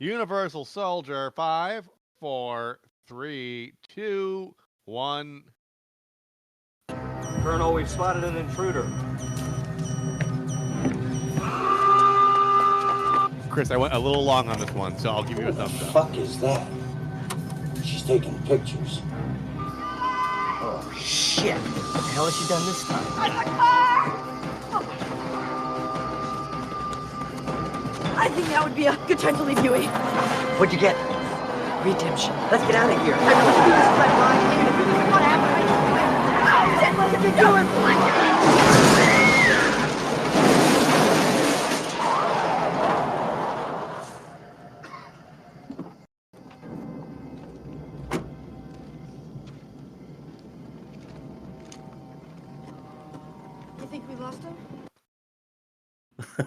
Universal Soldier. 5, 4, 3, 2, 1. Colonel, we've spotted an intruder. Chris, I went a little long on this one, so I'll give you a thumbs up. What the fuck is that? She's taking pictures. Oh, shit. What the hell has she done this time? I think that would be a good time to leave Huey. What'd you get? Redemption. Let's get out of here. I want to do this my mind, even if you think what happened. What are you doing? You think we lost him?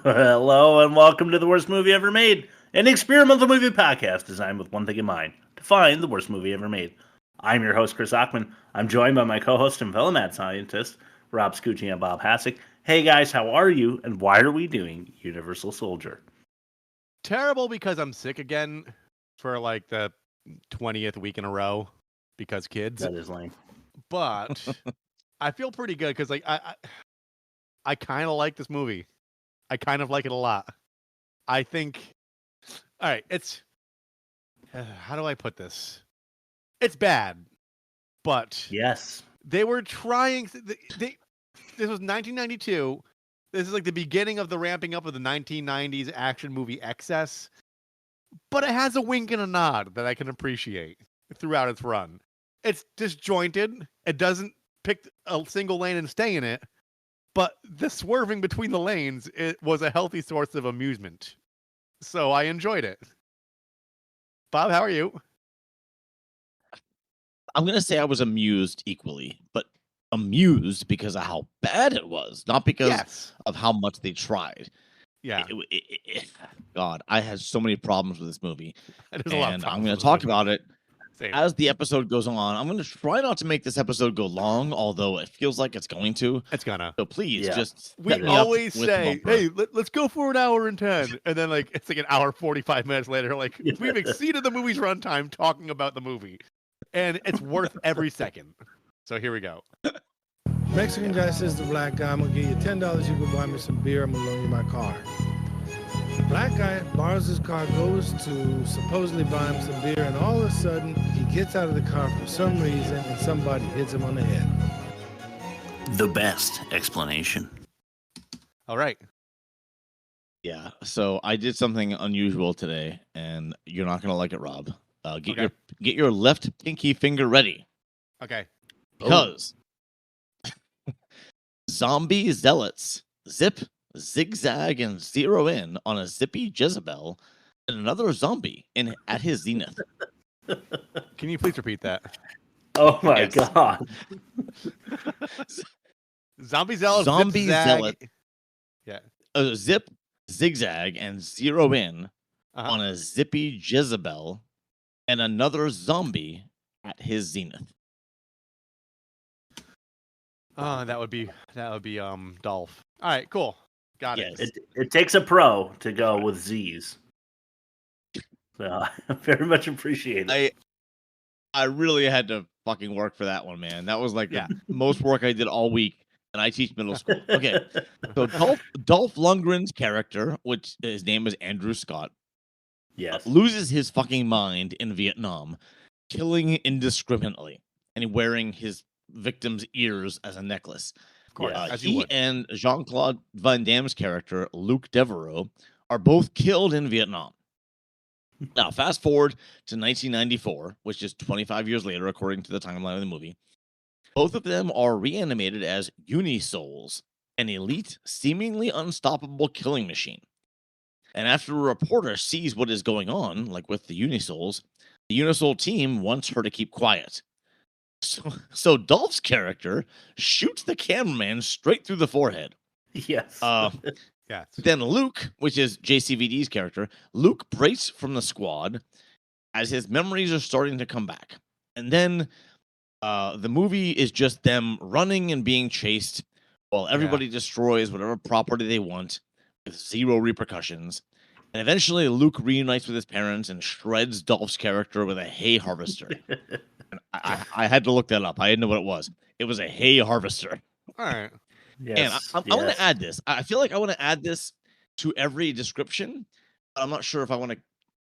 Hello and welcome to the worst movie ever made, an experimental movie podcast designed with one thing in mind: to find the worst movie ever made. I'm your host, Chris Ockman. I'm joined by my co-host and fellow mad scientist, Rob Scucci and Bob Hassick. Hey guys, how are you? And why are we doing Universal Soldier? Terrible because I'm sick again for like the 20th week in a row because kids. That is lame. But I feel pretty good because like I kind of like this movie. I kind of like it a lot. I think. All right, it's. How do I put this? It's bad, but Yes. they were trying. This was 1992. This is like the beginning of the ramping up of the 1990s action movie excess, but it has a wink and a nod that I can appreciate throughout its run. It's disjointed. It doesn't pick a single lane and stay in it, but the swerving between the lanes, it was a healthy source of amusement. So I enjoyed it. Bob, how are you? I'm going to say I was amused equally, but amused because of how bad it was, not because Yes. of how much they tried. Yeah. God, I had so many problems with this movie, There's a lot of and I'm problems going with to talk this movie. about it Same. as the episode goes on. I'm going to try not to make this episode go long, although it feels like it's going to. It's gonna. So please, Yeah. just We set me up always with say, bumper. "Hey, let's go for an hour and 10," and then like it's like an hour 45 minutes later, like we've exceeded the movie's runtime talking about the movie, and it's worth every second. So here we go. Mexican guy says to the black guy, I'm gonna give you $10, you can buy me some beer, I'm gonna loan you my car. The black guy borrows his car, goes to supposedly buy him some beer, and all of a sudden he gets out of the car for some reason and somebody hits him on the head. The best explanation. All right. Yeah, so I did something unusual today, and you're not going to like it, Rob. Get your left pinky finger ready. Okay. Because zombie zealots zip, zigzag, and zero in on a zippy Jezebel and another zombie at his zenith. Can you please repeat that? Oh my Yes. god. Zombie zealot. Zombie zip-zag. zealot. Yeah. Zip, zigzag, and zero in Uh-huh. on a zippy Jezebel and another zombie at his zenith. That would be Dolph. All right. Cool. Got Yes. it. It takes a pro to go with Z's. So I very much appreciate it. I really had to fucking work for that one, man. That was like Yeah. the most work I did all week, and I teach middle school. Okay, so Dolph Lundgren's character, which his name is Andrew Scott, Yes. loses his fucking mind in Vietnam, killing indiscriminately and wearing his victim's ears as a necklace. Of course. Yeah. As you He would. and Jean-Claude Van Damme's character, Luke Devereaux, are both killed in Vietnam. Now, fast forward to 1994, which is 25 years later, according to the timeline of the movie. Both of them are reanimated as Unisouls, an elite, seemingly unstoppable killing machine. And after a reporter sees what is going on, like with the Unisouls, the Unisoul team wants her to keep quiet. So Dolph's character shoots the cameraman straight through the forehead. Yes. Yeah. Then Luke, which is JCVD's character, Luke breaks from the squad as his memories are starting to come back. And then the movie is just them running and being chased while everybody destroys whatever property they want with zero repercussions. And eventually, Luke reunites with his parents and shreds Dolph's character with a hay harvester. And I had to look that up. I didn't know what it was. It was a hay harvester. All right. Yes, and I want to add this. I feel like I want to add this to every description. But I'm not sure if I want to.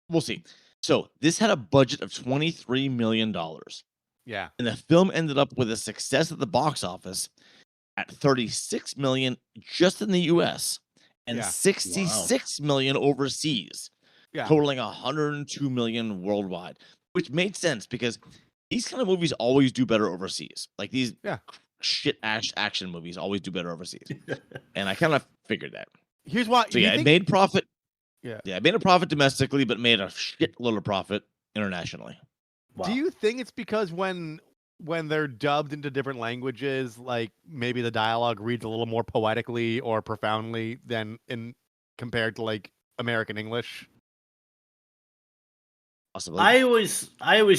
We'll see. So this had a budget of $23 million. Yeah. And the film ended up with a success at the box office at $36 million just in the US and $66 million overseas, totaling $102 million worldwide, which made sense because these kind of movies always do better overseas. Like these shit action movies always do better overseas. And I kind of figured that. Here's why. So it made profit. Yeah, it made a profit domestically, but made a shitload of profit internationally. Wow. Do you think it's because when they're dubbed into different languages, like maybe the dialogue reads a little more poetically or profoundly than compared to like American English? Possibly. I always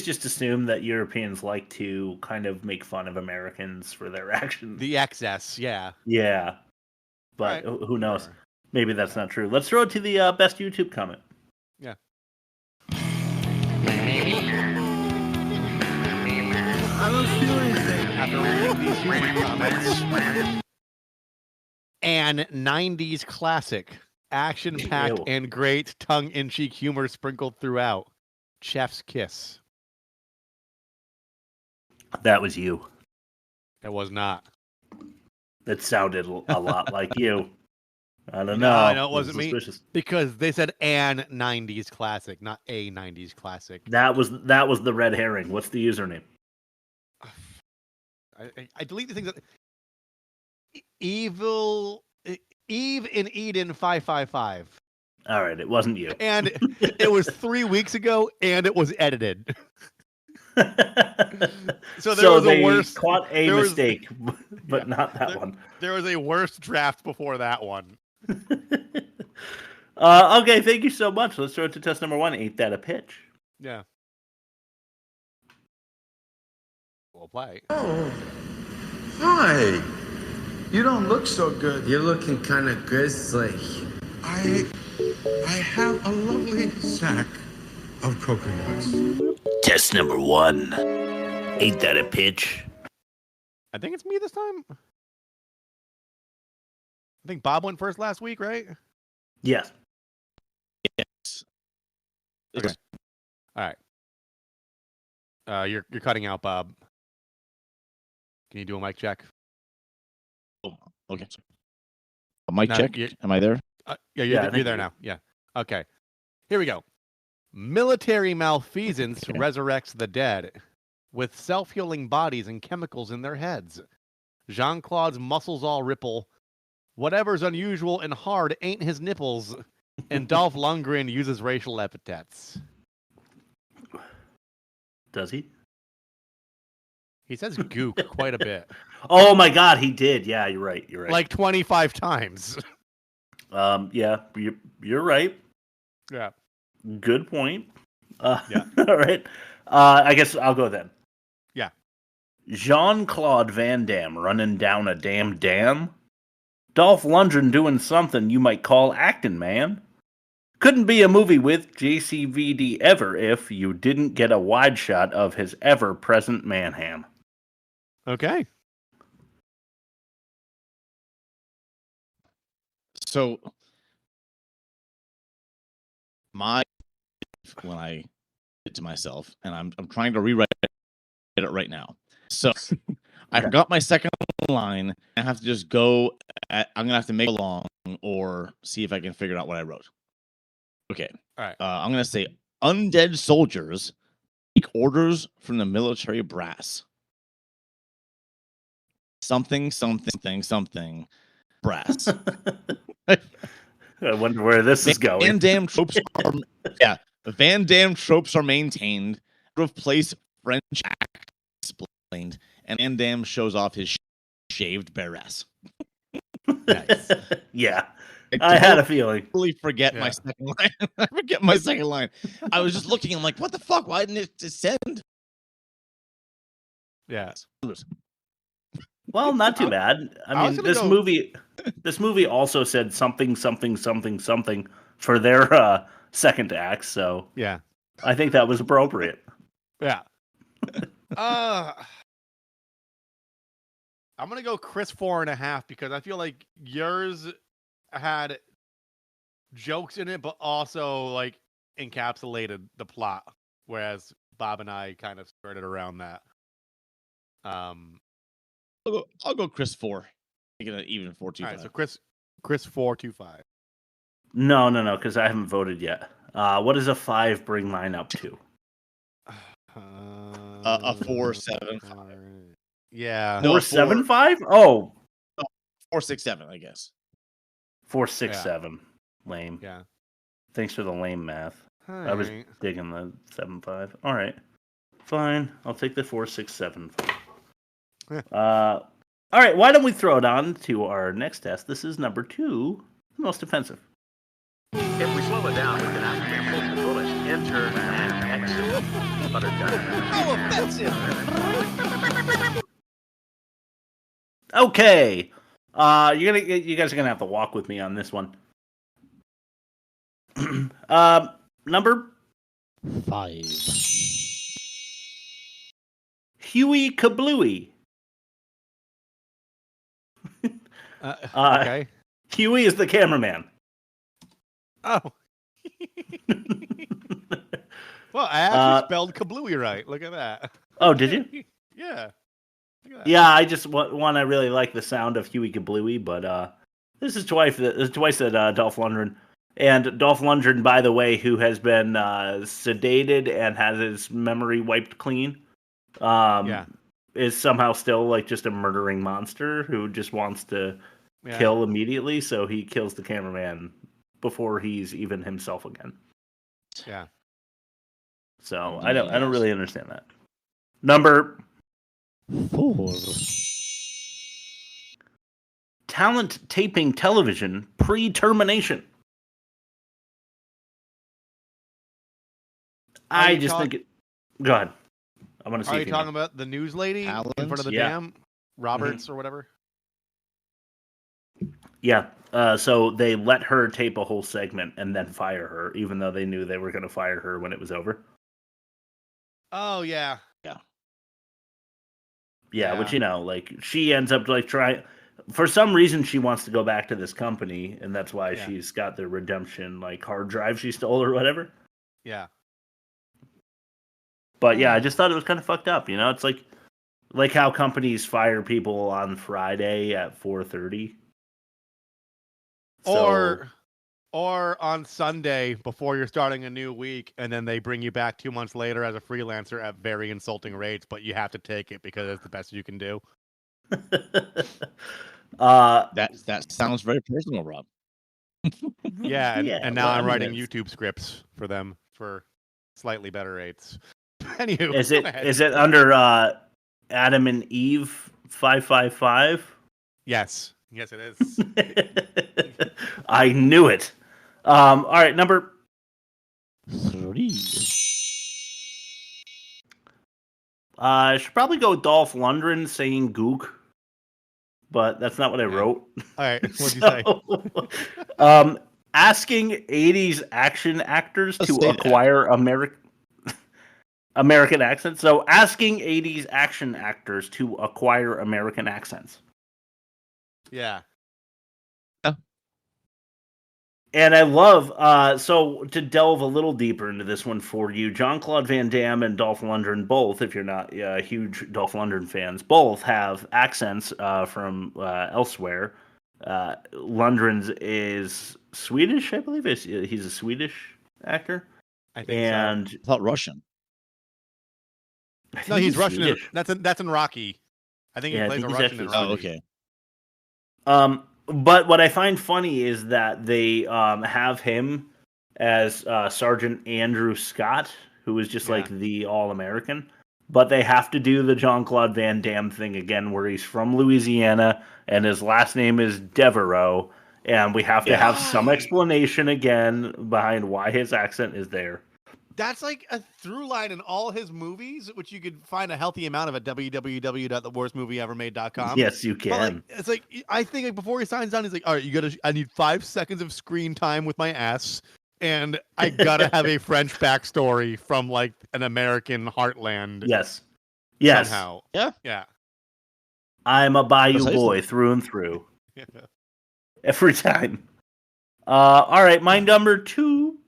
just assume that Europeans like to kind of make fun of Americans for their actions. The excess, yeah. Yeah. But who knows? Maybe that's not true. Let's throw it to the best YouTube comment. Yeah. I don't feel anything. After reading these YouTube comments, an 90s classic, action-packed and great tongue-in-cheek humor sprinkled throughout. Chef's Kiss. That was you. It was not. It sounded a lot like you. I don't know. I know it wasn't me because they said an 90s classic, not a 90s classic. That was the red herring. What's the username? I delete the things that Eve in Eden 555. All right, it wasn't you. And it was 3 weeks ago, and it was edited. So there was a worse. Caught a mistake, but not that one. There was a worse draft before that one. Okay, thank you so much. Let's throw it to test number 1. Ain't that a pitch? Yeah. We'll play. Oh, hi. You don't look so good. You're looking kind of grizzly. I have a lovely sack of coconuts. Test number 1. Ain't that a pitch? I think it's me this time. I think Bob went first last week, right? Yes. Yes. Okay. All right. You're cutting out, Bob. Can you do a mic check? Oh, okay. A mic check? Am I there? You're there now. Yeah. Okay. Here we go. Military malfeasance resurrects the dead with self-healing bodies and chemicals in their heads. Jean-Claude's muscles all ripple. Whatever's unusual and hard ain't his nipples. And Dolph Lundgren uses racial epithets. Does he? He says gook quite a bit. Oh my God, he did. Yeah, you're right. Like 25 times. Yeah, you're right. Yeah. Good point. Yeah. All right. I guess I'll go then. Yeah. Jean-Claude Van Damme running down a damn dam. Dolph Lundgren doing something you might call acting, man. Couldn't be a movie with JCVD ever if you didn't get a wide shot of his ever-present manham. Okay. So, when I did it to myself, and I'm trying to rewrite it right now. So, I forgot my second line. I have to just go. I'm gonna have to make it long or see if I can figure out what I wrote. Okay. All right. I'm gonna say undead soldiers take orders from the military brass. Something brass. I wonder where this is going. Van Damme tropes are Van Damme tropes are maintained. Out of place French act explained, and Van Damme shows off his shaved bare ass. Nice. Yeah. I had a feeling. Totally forget my second line. I forget my second line. I was just looking. I'm like, what the fuck? Why didn't it descend? Yeah. Well, not too bad. I mean, this movie also said something for their second act. So Yeah. I think that was appropriate. Yeah. I'm gonna go Chris 4.5 because I feel like yours had jokes in it, but also like encapsulated the plot, whereas Bob and I kind of skirted around that. I'll go Chris 4. Making it even 4-2-5. All right, so Chris 4.25. No, because I haven't voted yet. What does a 5 bring mine up to? A 4.75. Yeah. No, 4.75? Oh, 4.67, I guess. 4.67. Lame. Yeah. Thanks for the lame math. All I was right. digging the 7.5. All right, fine. I'll take the 4.67. All right. Why don't we throw it on to our next test? This is number 2, most offensive. If we slow it down, we can actually pull the bullets, enter and exit. How offensive! Okay. You guys are gonna have to walk with me on this one. Number 5. Huey Kablooey. Okay. Huey is the cameraman. Oh. Well, I actually spelled kablooey right. Look at that. Oh, did you? Yeah. Look at that. Yeah, I just I really like the sound of Huey Kablooey, but this is twice that Dolph Lundgren. And Dolph Lundgren, by the way, who has been sedated and has his memory wiped clean, is somehow still like just a murdering monster who just wants to kill immediately. So he kills the cameraman before he's even himself again. Yeah. So I don't really understand that. Number 4. Talent taping television pre-termination. I just think it. Go ahead. I want to see. Are you talking about the news lady in front of the dam, Roberts or whatever? Yeah. So they let her tape a whole segment and then fire her, even though they knew they were going to fire her when it was over. Oh yeah. Yeah, which like she ends up like trying. For some reason, she wants to go back to this company, and that's why she's got the redemption like hard drive she stole or whatever. Yeah. But yeah, I just thought it was kind of fucked up. It's like how companies fire people on Friday at 4:30. Or on Sunday before you're starting a new week, and then they bring you back 2 months later as a freelancer at very insulting rates, but you have to take it because it's the best you can do. That sounds very personal, Rob. Yeah, and now I'm writing YouTube scripts for them for slightly better rates. Anywho, is it under Adam and Eve 555? Yes, it is. I knew it. All right, number 3. I should probably go with Dolph Lundgren saying "gook," but that's not what I wrote. All right, what'd you say? Asking 80s action actors to acquire American accents. So asking 80s action actors to acquire American accents. Yeah. And I love, so to delve a little deeper into this one for you, Jean-Claude Van Damme and Dolph Lundgren both, if you're not huge Dolph Lundgren fans, both have accents from elsewhere. Lundgren's is Swedish, I believe. He's a Swedish actor. I think so. I thought Russian. No, he's Russian. That's in Rocky. I think he plays a Russian in Rocky. Oh, okay. But what I find funny is that they have him as Sergeant Andrew Scott, who is just like the All-American. But they have to do the Jean-Claude Van Damme thing again, where he's from Louisiana and his last name is Devereaux, and we have to have some explanation again behind why his accent is there. That's like a through line in all his movies, which you could find a healthy amount of at www.theworstmovieevermade.com. Yes, you can. It's like I think before he signs on, he's like, "All right, I need 5 seconds of screen time with my ass. and I gotta have a French backstory from like an American heartland. Yes. Somehow. Yeah. Yeah. I'm a Bayou Precisely. boy through and through. Every time. All right, my number two.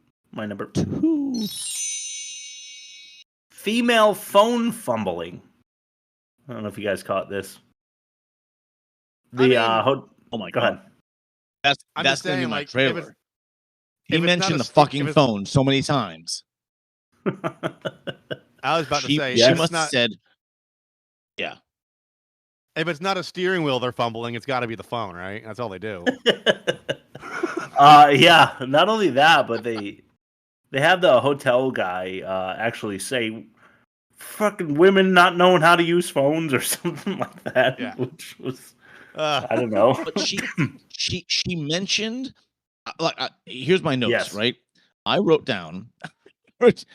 Female phone fumbling. I don't know if you guys caught this. Oh my Go god. ahead. That's gonna be my like, trailer. He if it's not mentioned a the st- fucking if it's- phone so many times. I was about to say, She if, it's must have not, said, "Yeah, if it's not a steering wheel they're fumbling, it's got to be the phone, right? That's all they do. Yeah, not only that, but they have the hotel guy actually say fucking women not knowing how to use phones or something like that, Yeah. which was I don't know. But she mentioned here's my notes, Yes. right? I wrote down okay,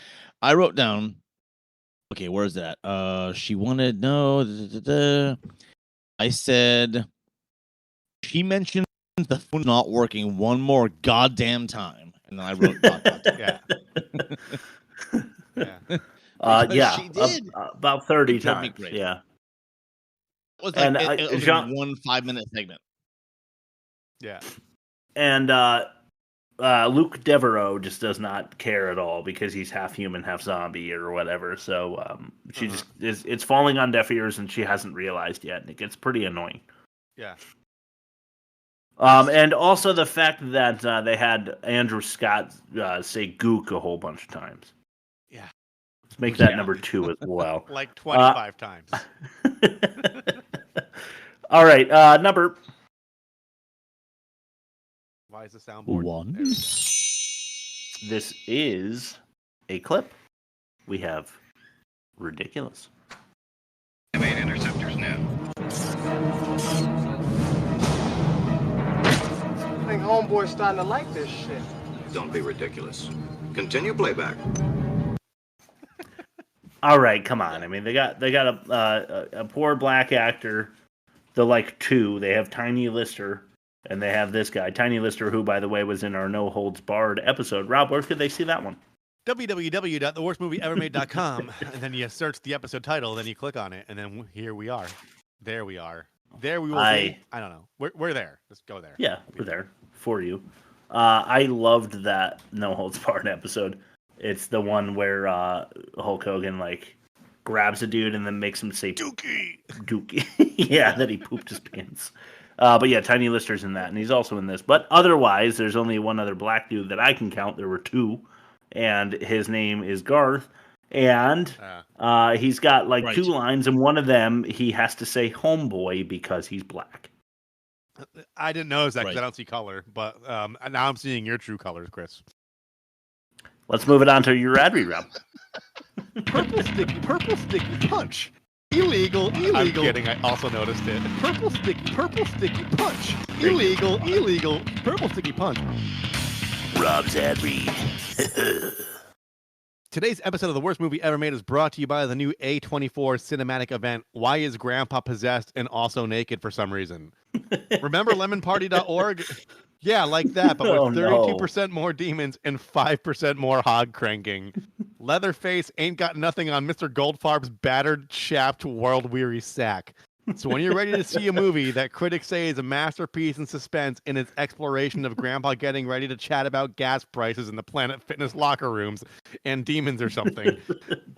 where's that? She wanted I said she mentioned the phone not working one more goddamn time. And then I wrote Yeah. Yeah. Yeah, she did. about 30 It drove me times. crazy. Yeah. It was like And, it was Jean- like 1 5-minute segment. Yeah. And Luke Devereaux just does not care at all because he's half human, half zombie or whatever. So she just it's falling on deaf ears and she hasn't realized yet. And it gets pretty annoying. Yeah. And also the fact that they had Andrew Scott say gook a whole bunch of times. Yeah. Let's make that number 2 as well. Like 25 times. All right, number. Why is the soundboard? 1. There. This is a clip. We have ridiculous. Made interceptors now. I think homeboy's starting to like this shit. Don't be ridiculous. Continue playback. All right, come on. I mean, they got a poor black actor. The like 2. They have Tiny Lister, and they have this guy, Tiny Lister, who, by the way, was in our No Holds Barred episode. Rob, where could they see that one? www.theworstmovieevermade.com, and then you search the episode title, then you click on it, and then here we are. There we are. There we will be. I don't know. We're there. Just go there. Yeah, we're there for you. I loved that No Holds Barred episode. It's the one where Hulk Hogan like grabs a dude and then makes him say Dookie. Yeah, that he pooped his pants. But yeah, Tiny Lister's in that, and he's also in this. But otherwise, there's only one other black dude that I can count. There were 2, and his name is Garth. And he's got like 2 lines, and one of them he has to say "homeboy" because he's black. I didn't notice that because I don't see color, but now I'm seeing your true colors, Chris. Let's move it on to your ad read, Rob. Purple sticky punch. Illegal. I'm kidding. I also noticed it. Purple sticky punch. Illegal. Purple sticky punch. Rob's ad read. Today's episode of The Worst Movie Ever Made is brought to you by the new A24 cinematic event, Why is Grandpa Possessed and Also Naked for Some Reason? Remember lemonparty.org? Yeah, like that, but with 32% more demons and 5% more hog cranking. Leatherface ain't got nothing on Mr. Goldfarb's battered, chapped, world-weary sack. So when you're ready to see a movie that critics say is a masterpiece in suspense in its exploration of Grandpa getting ready to chat about gas prices in the Planet Fitness locker rooms and demons or something,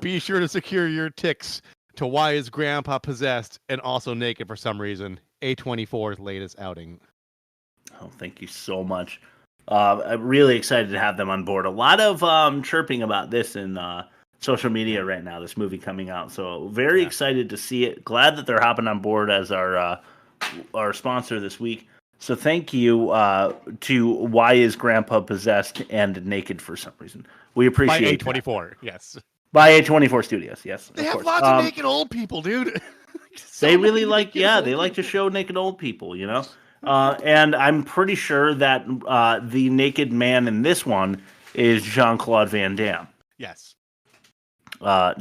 be sure to secure your ticks to Why is Grandpa Possessed and Also Naked for Some Reason, A24's latest outing. Oh, thank you so much. I'm really excited to have them on board. A lot of chirping about this in social media right now, this movie coming out. So very excited to see it. Glad that they're hopping on board as our sponsor this week. So thank you to Why is Grandpa Possessed and Naked for Some Reason. We appreciate By A24, yes. By A24 Studios, yes. They have lots of naked old people, dude. They really like, they like to show naked old people, you know? And I'm pretty sure that the naked man in this one is Jean-Claude Van Damme. Yes. I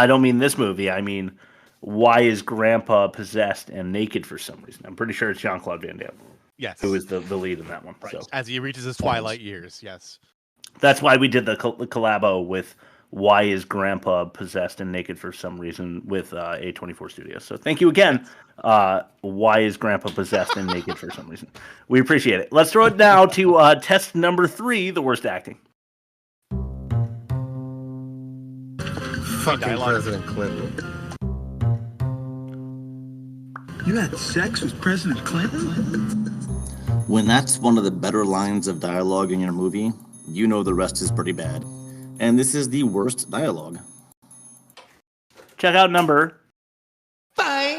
don't mean this movie. I mean, Why is Grandpa Possessed and Naked for Some Reason? I'm pretty sure it's Jean-Claude Van Damme. Yes. Who is the lead in that one. Right. So. As he reaches his twilight years, yes. That's why we did the collabo with Why is Grandpa Possessed and Naked for Some Reason with A24 Studios. So thank you again. Why is Grandpa Possessed and Naked for Some Reason? We appreciate it. Let's throw it now to test number 3, the worst acting. Fucking President Clinton. You had sex with President Clinton? When that's one of the better lines of dialogue in your movie, you know the rest is pretty bad. And this is the worst dialogue. Check out number 5.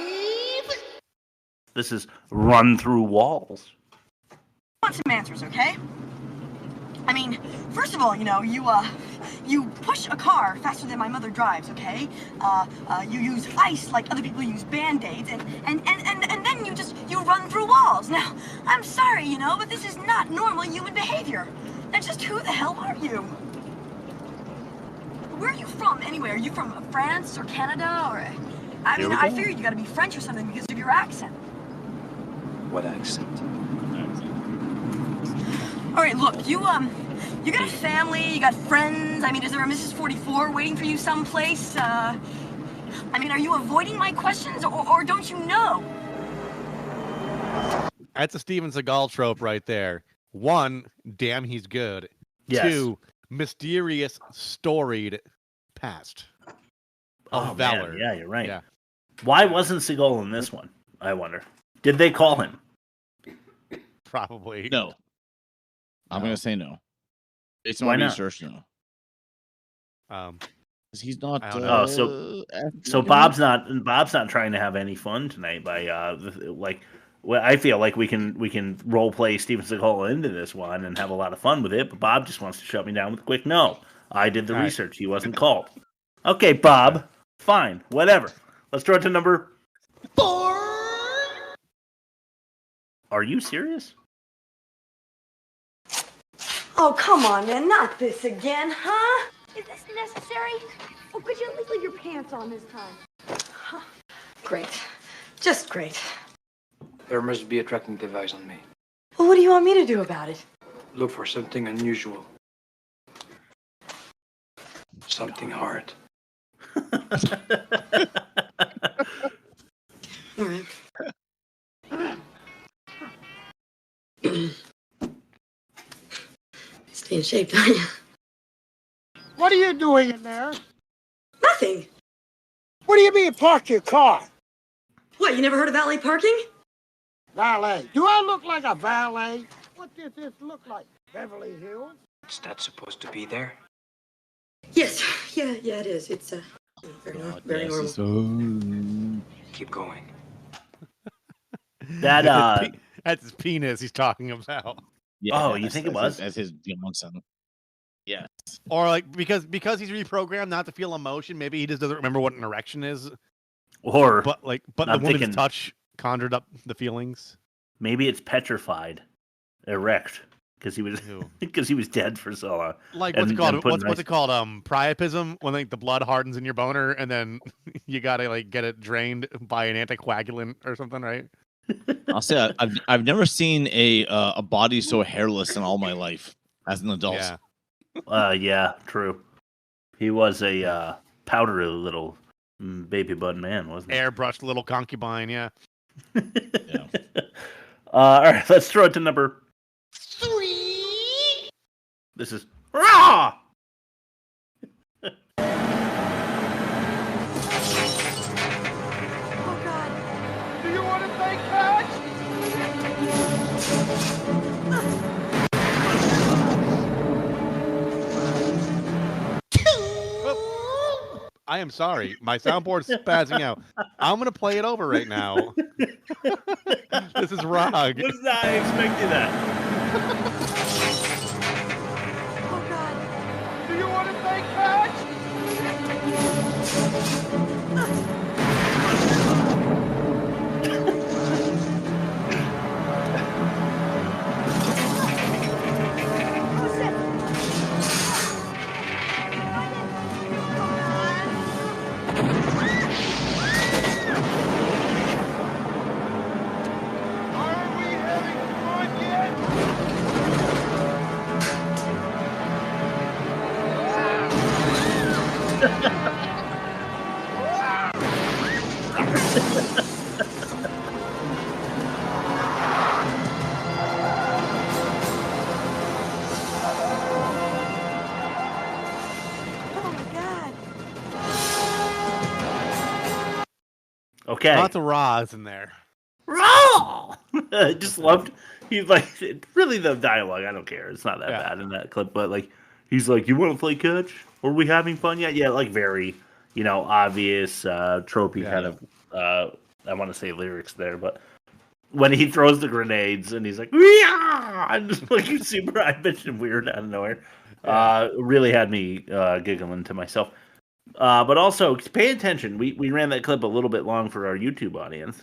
This is Run Through Walls. I want some answers, okay? I mean, first of all, you push a car faster than my mother drives, okay? You use ice like other people use Band-Aids, and then you run through walls. Now, I'm sorry, but this is not normal human behavior. Now, just who the hell are you? Where are you from, anyway? Are you from France or Canada, or... I figured you gotta be French or something because of your accent. What accent? All right, look, you got a family, you got friends. I mean, is there a Mrs. 44 waiting for you someplace? Are you avoiding my questions, or don't you know? That's a Steven Seagal trope right there. 1, damn, he's good. Yes. 2, mysterious, storied past of valor. Man. Yeah, you're right. Yeah. Why wasn't Seagal in this one, I wonder? Did they call him? Probably. No. I'm going to say no. It's Why my not? research, no. Because he's not. I don't know. So Bob's not trying to have any fun tonight by Well, I feel like we can role play Steven Seagal into this one and have a lot of fun with it, but Bob just wants to shut me down with a quick no. I did the research. He wasn't called. Okay, Bob. Fine. Whatever. Let's throw it to number 4. Are you serious? Oh, come on, man. Not this again, huh? Is this necessary? Or could you at least leave your pants on this time? Great. Just great. There must be a tracking device on me. Well, what do you want me to do about it? Look for something unusual. Something hard. All right. Stay in shape, don't you? What are you doing in there? Nothing. What do you mean, park your car? What, you never heard of valet parking? Valet. Do I look like a valet? What does this look like? Beverly Hills? Is that supposed to be there? Yes. Yeah, it is. It's very normal. Keep going. That That's his penis he's talking about. Yeah, you think it was? As his young son. Yes. Or like because he's reprogrammed not to feel emotion, maybe he just doesn't remember what an erection is. Or but the woman's touch conjured up the feelings. Maybe it's petrified, erect, because he was dead for so long. Like what's it called? What's it called? Priapism, when like the blood hardens in your boner, and then you gotta like get it drained by an anticoagulant or something, right? I'll say I've never seen a body so hairless in all my life as an adult. Yeah, true. He was a powdery little baby bud man, wasn't he? Airbrushed little concubine, yeah. Yeah. All right, let's throw it to number 3. This is Raw. Do you want to play catch? I am sorry. My soundboard's spazzing out. I'm going to play it over right now. This is Rog. Was not expecting that. Oh, God. Do you want to play catch? Okay. Lots of Raws in there. Raw! I just loved. He's like, really the dialogue. I don't care. It's not that bad in that clip, but like, he's like, "You want to play catch? Are we having fun yet?" Yeah, like very, obvious, tropey kind of. I want to say lyrics there, but when he throws the grenades and he's like, "Yeah!" I'm just like super high pitched and weird out of nowhere. Really had me giggling to myself. But also, pay attention. We ran that clip a little bit long for our YouTube audience.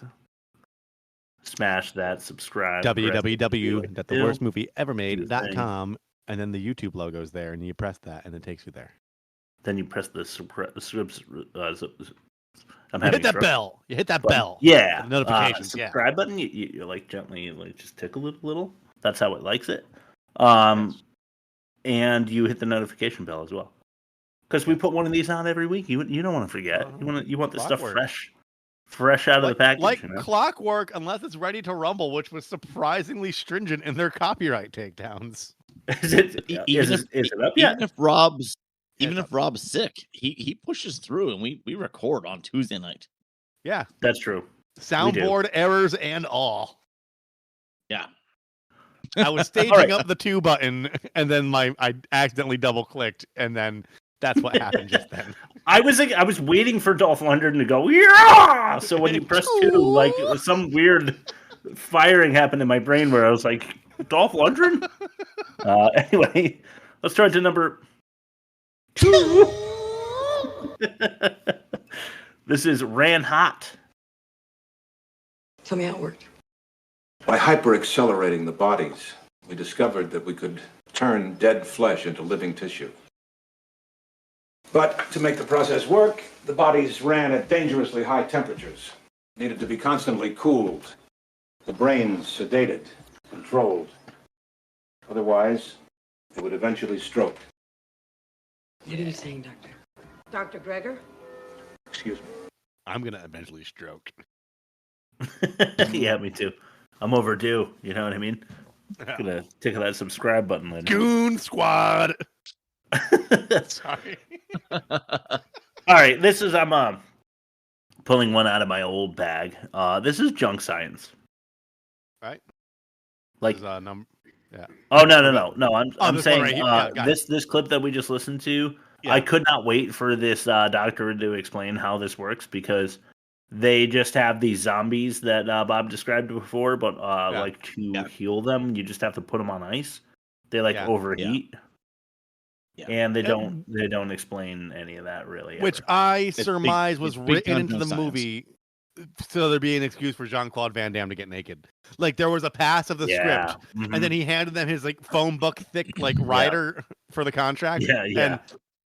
Smash that subscribe. www.theworstmovieevermade.com, and then the YouTube logo's there, and you press that, and it takes you there. Then you press the hit that bell. You hit that bell. Yeah. The notifications. Subscribe button. You like gently just tickle it a little. That's how it likes it. And you hit the notification bell as well. Because we put one of these on every week. You don't want to forget. You want the stuff fresh out of the package. Like clockwork, unless it's ready to rumble, which was surprisingly stringent in their copyright takedowns. Is it up yet? Even if Rob's sick, he pushes through, and we record on Tuesday night. Yeah, that's true. Soundboard errors and all. Yeah. I was staging up the 2 button, and then I accidentally double clicked, and then that's what happened just then. I was waiting for Dolph Lundgren to go, yeah! So when you press 2, like it was some weird firing happened in my brain where I was like, Dolph Lundgren? Anyway, let's try to number 2. This is Ran Hot. Tell me how it worked. By hyper-accelerating the bodies, we discovered that we could turn dead flesh into living tissue. But to make the process work, the bodies ran at dangerously high temperatures, needed to be constantly cooled, the brains sedated, controlled. Otherwise, they would eventually stroke. What are you saying, Doctor? Dr. Gregor? Excuse me. I'm going to eventually stroke. Yeah, me too. I'm overdue. You know what I mean? I'm going to tickle that subscribe button later. Goon Squad! Sorry. All right, this is I'm pulling one out of my old bag. This is junk science. Right. Like yeah. Oh no. I'm saying right this clip that we just listened to. Yeah. I could not wait for this doctor to explain how this works because they just have these zombies that Bob described before, but like to heal them, you just have to put them on ice. They overheat. Yeah. And they don't explain any of that really. Which I surmise was written into the movie so there'd be an excuse for Jean-Claude Van Damme to get naked. Like there was a pass of the script, and then he handed them his like phone book thick like rider for the contract. And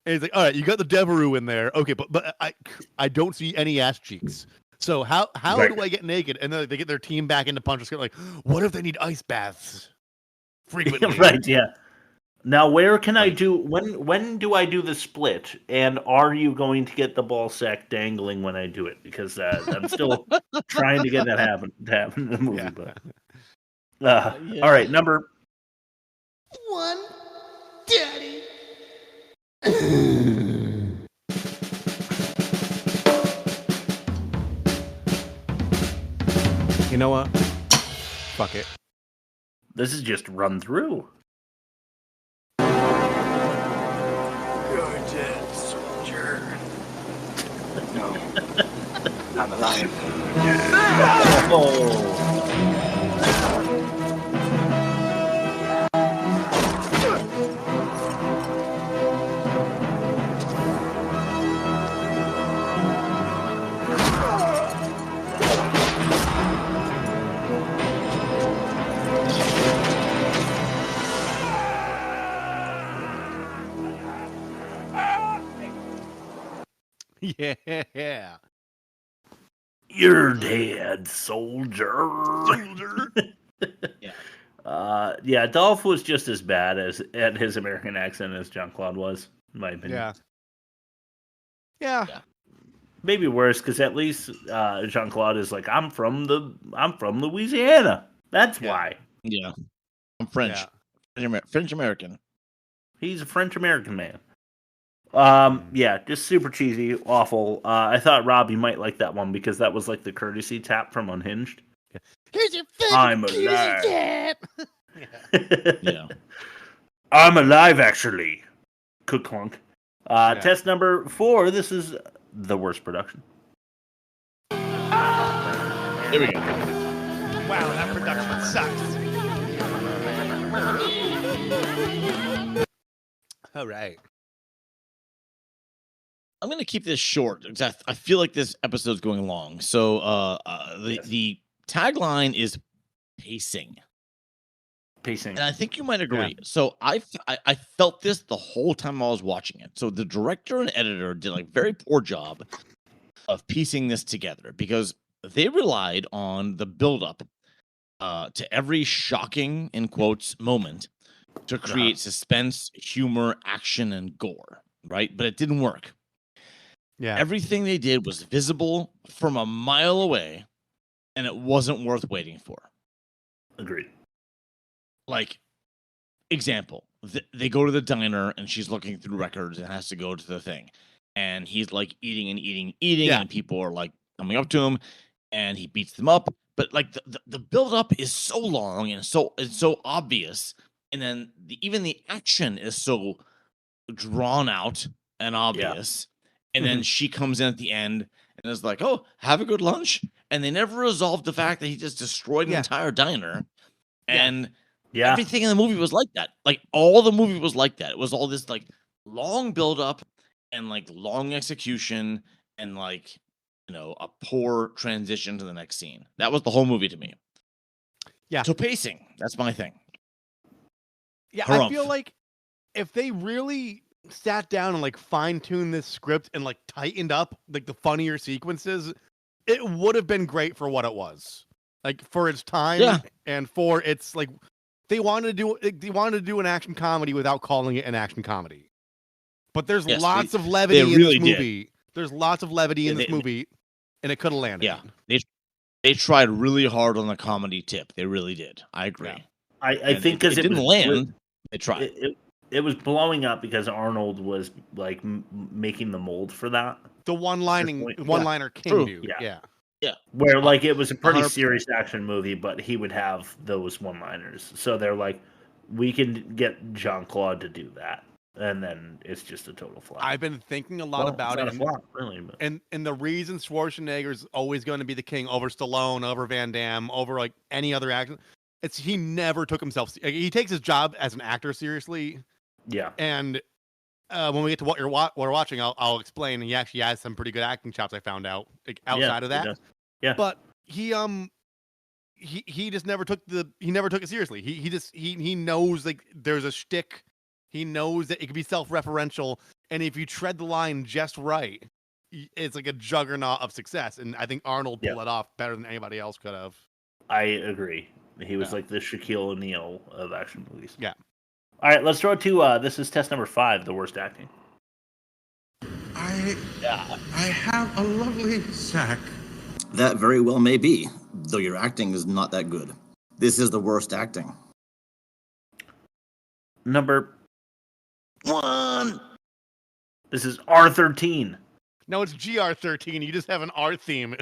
he's like, "All right, you got the Devereux in there, okay, but I don't see any ass cheeks. So how do I get naked?" And then they get their team back into Puncher Script. Like, what if they need ice baths frequently? Right? Yeah. Now, where can I do when do I do the split? And are you going to get the ball sack dangling when I do it? Because I'm still trying to get that happen in the movie. Yeah. But all right, number 1, Daddy. You know what? Fuck it. This is just run through. No, I'm alive. Yeah. You're dead, soldier. Yeah. Dolph was just as bad at his American accent as Jean-Claude was, in my opinion. Yeah. Yeah. Maybe worse because at least Jean-Claude is like, I'm from Louisiana. That's why. Yeah. I'm French. French American. He's a French American man. Yeah, just super cheesy, awful. I thought Rob, you might like that one because that was like the courtesy tap from Unhinged. Here's your I'm favorite alive. tap. Yeah. I'm alive, actually. Clunk. Test number 4. This is the worst production. There we go. Wow, that production sucks. All right. I'm going to keep this short because I feel like this episode's going long. So the tagline is pacing. Pacing. And I think you might agree. Yeah. So I felt this the whole time I was watching it. So the director and editor did like very poor job of piecing this together because they relied on the buildup to every shocking, in quotes, moment to create suspense, humor, action, and gore, right? But it didn't work. Yeah. Everything they did was visible from a mile away, and it wasn't worth waiting for. Agreed. Like, example, they go to the diner, and she's looking through records and has to go to the thing. And he's, like, eating, and people are, like, coming up to him, and he beats them up. But, like, the build-up is so long and it's so obvious. And then even the action is so drawn out and obvious. Yeah. And then she comes in at the end and is like, oh, have a good lunch. And they never resolved the fact that he just destroyed an entire diner. And everything in the movie was like that. Like, all the movie was like that. It was all this, like, long build-up and, like, long execution and, like, you know, a poor transition to the next scene. That was the whole movie to me. Yeah. So pacing, that's my thing. Yeah, I feel like if they really sat down and like fine-tuned this script and like tightened up like the funnier sequences, it would have been great for what it was. Like for its time and for its like they wanted to do an action comedy without calling it an action comedy. But there's lots of levity in this movie. There's lots of levity in this movie and it could have landed. Yeah. They tried really hard on the comedy tip. They really did. I agree. Yeah. I think because it didn't land, they tried. It was blowing up because Arnold was like making the mold for that. The one-liner king dude. Yeah. Where like it was a pretty serious action movie, but he would have those one-liners. So they're like, we can get Jean-Claude to do that, and then it's just a total flop. I've been thinking a lot about it, flop, really, but... and the reason Schwarzenegger's always going to be the king over Stallone, over Van Damme, over like any other action. It's he never took himself. He takes his job as an actor seriously. Yeah. And when we get to what we're watching, I'll explain. He actually has some pretty good acting chops. I found out like, outside of that. Yeah. But he just never took it seriously. He knows like there's a shtick. He knows that it can be self-referential, and if you tread the line just right, it's like a juggernaut of success. And I think Arnold pulled it off better than anybody else could have. I agree. He was like the Shaquille O'Neal of action movies. Yeah. All right, let's throw it to this is test number 5, the worst acting. I have a lovely sack. That very well may be, though your acting is not that good. This is the worst acting. Number 1. This is R13. No, it's GR13. You just have an R theme.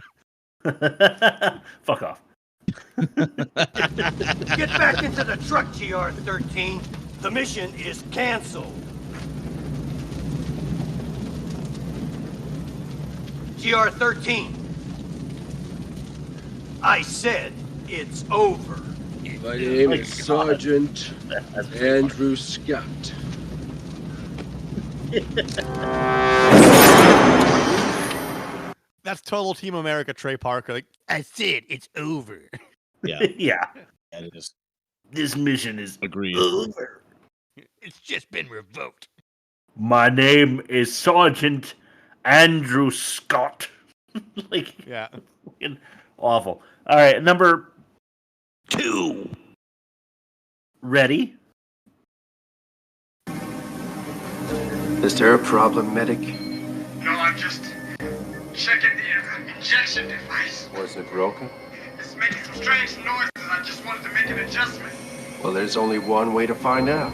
Fuck off. Get back into the truck, GR13. The mission is canceled. GR13. I said it's over. My name is Sergeant Andrew Scott. That's total Team America, Trey Parker. Like, I said it's over. Yeah. Yeah. It is. This mission is over. It's just been revoked. My name is Sergeant Andrew Scott. Like, yeah. Awful. All right, number 2. Ready? Is there a problem, medic? No, I'm just checking the injection device. Was it broken? It's making some strange noises. I just wanted to make an adjustment. Well, there's only one way to find out.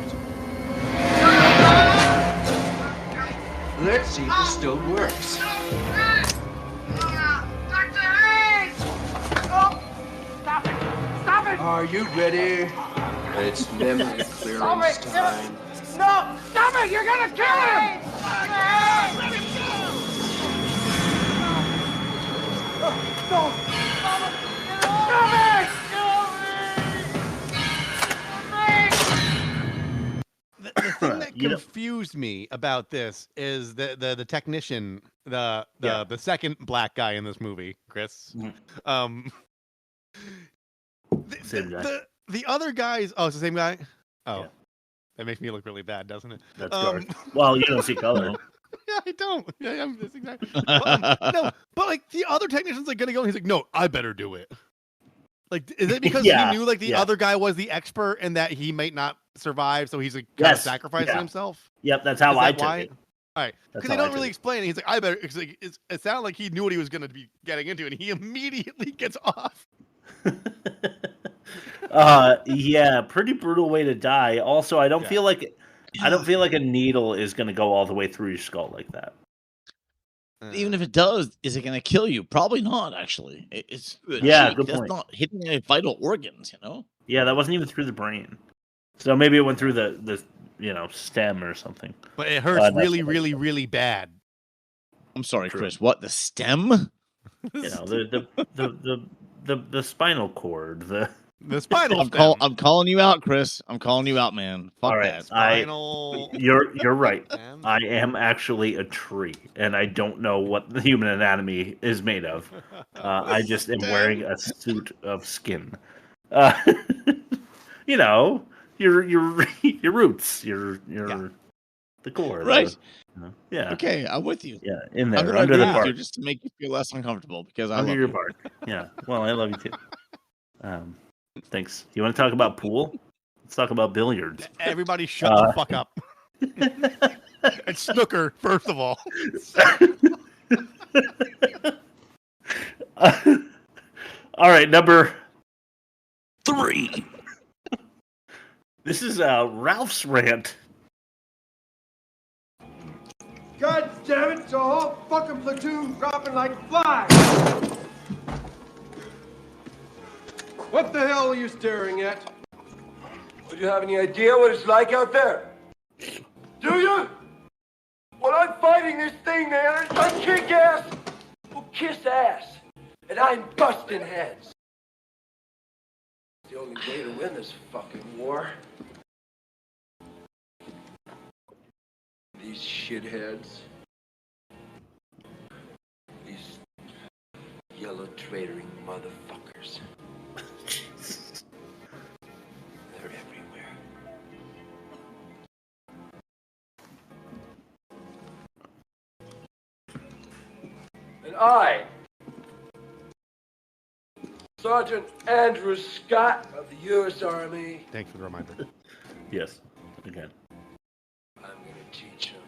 Let's see if it still works. Dr. Hayes! Oh! Stop it! Stop it! Are you ready? It's memory clearance time. No! Stop it! You're gonna kill him! Let him go! No! Stop it! The thing that confused me about this is the technician, the second black guy in this movie, Chris. Same guy. The other guys. Oh, it's the same guy. Oh, Yeah. That makes me look really bad, doesn't it? That's Garth. Well, you don't see color. Yeah, I don't. Yeah, that's exactly. No, but like the other technician's like gonna go. He's like, no, I better do it. Like, is it because he knew like the other guy was the expert and that he might not survive, so he's like kind of sacrificing himself? Yep, that's how I took it. All right, because they don't really explain it. He's like, I better. It's like it sounded like he knew what he was going to be getting into, and he immediately gets off. Yeah, pretty brutal way to die. Also, I don't feel like a needle is going to go all the way through your skull like that. Even if it does, is it going to kill you? Probably not. Actually, it's good that's point. not hitting any vital organs. You know. Yeah, that wasn't even through the brain. So maybe it went through the stem or something. But it hurts really, really, really bad. I'm sorry, Chris. What, the stem? You know, the spinal cord. The spinal. I'm calling you out, Chris. I'm calling you out, man. Fuck all right, that. You're right. I am actually a tree, and I don't know what the human anatomy is made of. I just am wearing a suit of skin. You know, your roots, your the core, right? Yeah. Okay, I'm with you. Yeah, in there I'm gonna under the agree with bark, you just to make you feel less uncomfortable because I under love your you. bark. Yeah. Well, I love you too. Thanks. You want to talk about pool? Let's talk about billiards. Everybody, shut the fuck up. And snooker, first of all. All right, number 3. This is Ralph's rant. God damn it, it's a whole fucking platoon dropping like flies! What the hell are you staring at? Do you have any idea what it's like out there? Do you? Well, I'm fighting this thing, man. I kick ass. Well, kiss ass. And I'm busting heads. It's the only way to win this fucking war. These shitheads. These yellow traitoring motherfuckers. They're everywhere. And I, Sergeant Andrew Scott of the U.S. Army. Thanks for the reminder. Yes, again. I'm gonna teach him.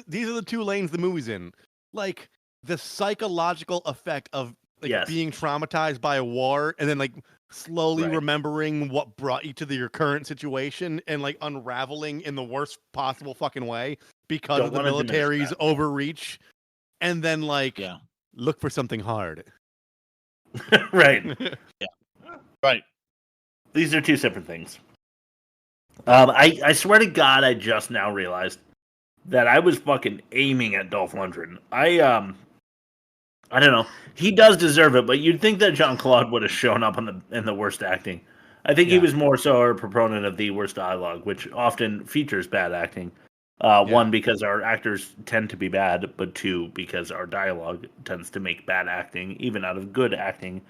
These are the two lanes the movie's in. Like the psychological effect of being traumatized by a war and then like slowly remembering what brought you to your current situation and like unraveling in the worst possible fucking way because of the military's overreach, and then like look for something hard. Right. Right. These are two separate things. I swear to God, I just now realized that I was fucking aiming at Dolph Lundgren. I don't know. He does deserve it, but you'd think that Jean-Claude would have shown up in the worst acting. I think he was more so a proponent of the worst dialogue, which often features bad acting. One, because our actors tend to be bad, but two, because our dialogue tends to make bad acting, even out of good acting,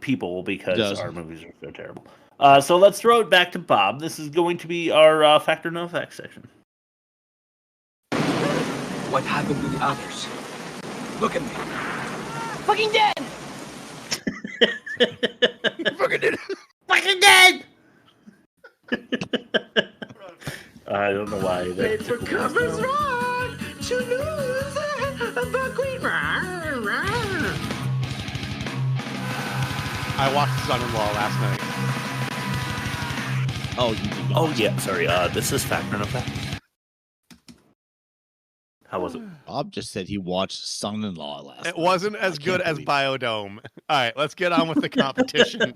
people, because our movies are so terrible. So let's throw it back to Bob. This is going to be our Fact or No Fact section. What happened to the others? Look at me. Fucking dead! Fucking dead! Fucking dead! I don't know why. Paper covers rock to lose buckwheat. I watched Son-in-Law last night. Oh yeah. Sorry. This is Fact or No Fact. How was it? Bob just said he watched Son-in-Law last night. It wasn't as good as Biodome. All right, let's get on with the competition.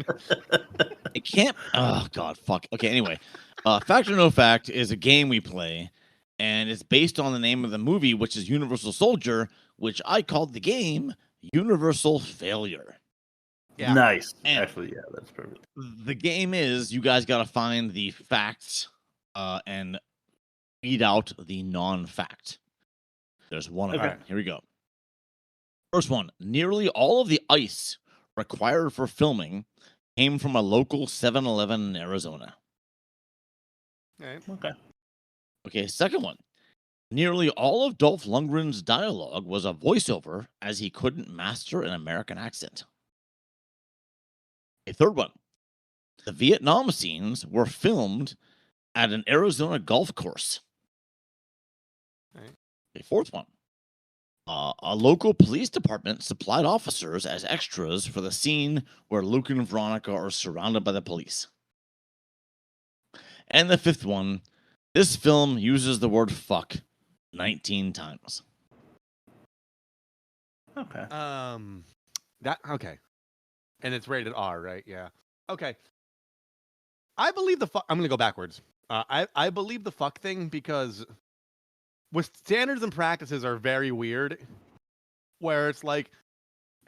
It can't. Oh God, fuck. Okay, anyway, Fact or No Fact is a game we play, and it's based on the name of the movie, which is Universal Soldier, which I called the game Universal Failure. Yeah. Nice. And Actually, yeah, that's perfect. the game is you guys got to find the facts and read out the non-fact. There's one of them. Here we go. First one. Nearly all of the ice required for filming came from a local 7-Eleven in Arizona. Okay. Okay, second one. Nearly all of Dolph Lundgren's dialogue was a voiceover as he couldn't master an American accent. A third one. The Vietnam scenes were filmed at an Arizona golf course. A fourth one. A local police department supplied officers as extras for the scene where Luke and Veronica are surrounded by the police. And the fifth one. This film uses the word fuck 19 times. Okay. Okay. And it's rated R, right? Yeah. Okay. I believe the fuck. I'm going to go backwards. I believe the fuck thing because with standards and practices are very weird, where it's like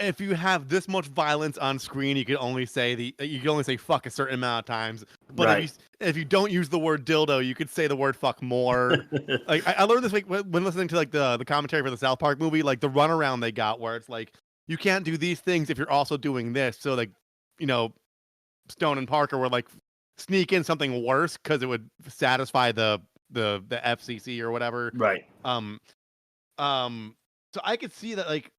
if you have this much violence on screen, you can only say fuck a certain amount of times. But if you don't use the word dildo, you could say the word fuck more. Like I learned this week when listening to like the commentary for the South Park movie, like the runaround they got where it's like you can't do these things if you're also doing this. So like, Stone and Parker were like sneak in something worse because it would satisfy the FCC or whatever. Right. So I could see that like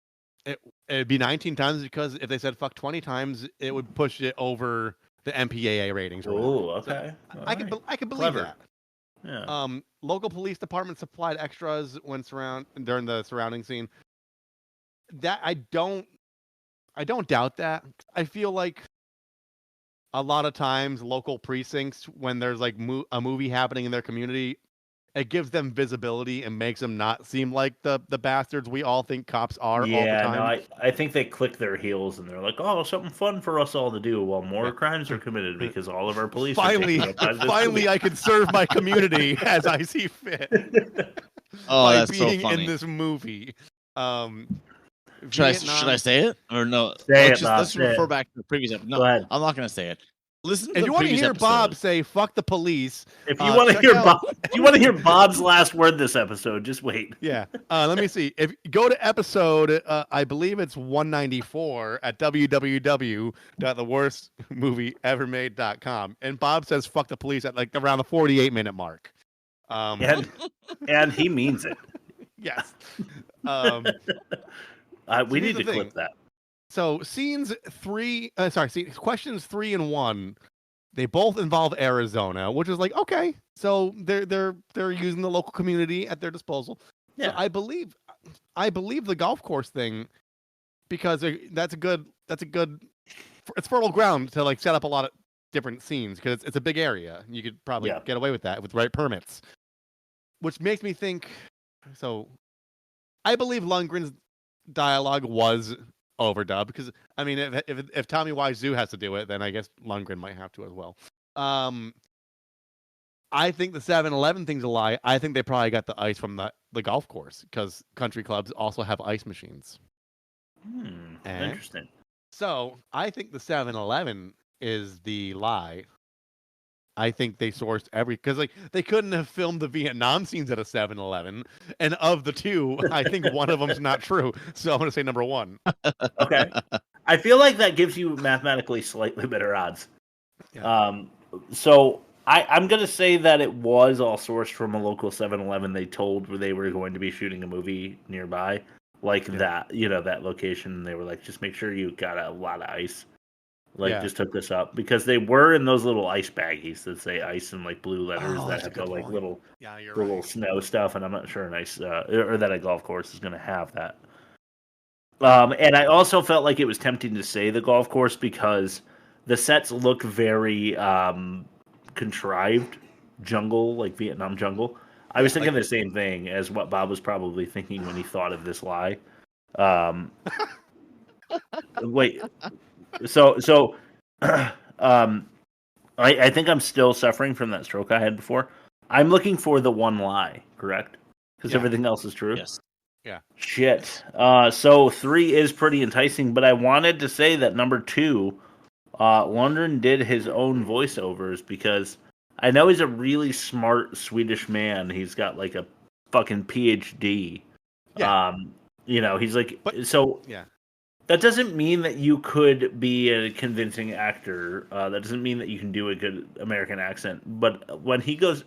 it'd be 19 times because if they said fuck 20 times, it would push it over the MPAA ratings. Oh, okay. So I could believe that. Yeah. Local police department supplied extras during the surrounding scene. That I don't doubt that. I feel like a lot of times local precincts, when there's like a movie happening in their community, it gives them visibility and makes them not seem like the bastards we all think cops are all the time. No, I think they click their heels and they're like, oh, something fun for us all to do while more crimes are committed because all of our police finally I can serve my community as I see fit. Oh, that's being so funny. in this movie. Should I say it or no? Let's refer back to the previous episode. No, I'm not going to say it. Listen. If you want to hear Bob say "fuck the police," if you want to hear Bob's last word this episode, just wait. Yeah. Let me see. If you go to episode, I believe it's 194 at www.theworstmovieevermade.com, and Bob says "fuck the police" at like around the 48-minute mark. And he means it. Yes. We need to clip that. So questions 3 and 1, they both involve Arizona, which is like okay. So they're using the local community at their disposal. Yeah. So I believe the golf course thing because it's fertile ground to like set up a lot of different scenes because it's a big area. You could probably get away with that with the right permits, which makes me think. So I believe Lundgren's dialogue was overdubbed because I mean if Tommy Wiseau has to do it, then I guess Lundgren might have to as well. I think the 7-Eleven thing's a lie. I think they probably got the ice from the golf course because country clubs also have ice machines. Interesting. So I think the 7-Eleven is the lie. I think they sourced because like they couldn't have filmed the Vietnam scenes at a 7-Eleven, and of the two, I think one of them's not true. So I'm going to say number 1. Okay, I feel like that gives you mathematically slightly better odds. Yeah. So I'm going to say that it was all sourced from a local 7-Eleven they told where they were going to be shooting a movie nearby, that that location. They were like, just make sure you got a lot of ice. just took this up because they were in those little ice baggies that say ice in like blue letters that have the like little snow stuff, and I'm not sure an ice or that a golf course is going to have that. And I also felt like it was tempting to say the golf course because the sets look very contrived jungle, like Vietnam jungle. I was thinking the same thing as what Bob was probably thinking when he thought of this lie. Wait, so I think I'm still suffering from that stroke I had before. I'm looking for the one lie, correct? Because everything else is true. Yes. Yeah. Shit. So 3 is pretty enticing, but I wanted to say that number 2, Lundgren did his own voiceovers because I know he's a really smart Swedish man. He's got like a fucking PhD. Yeah. He's like Yeah. That doesn't mean that you could be a convincing actor. That doesn't mean that you can do a good American accent. But when he goes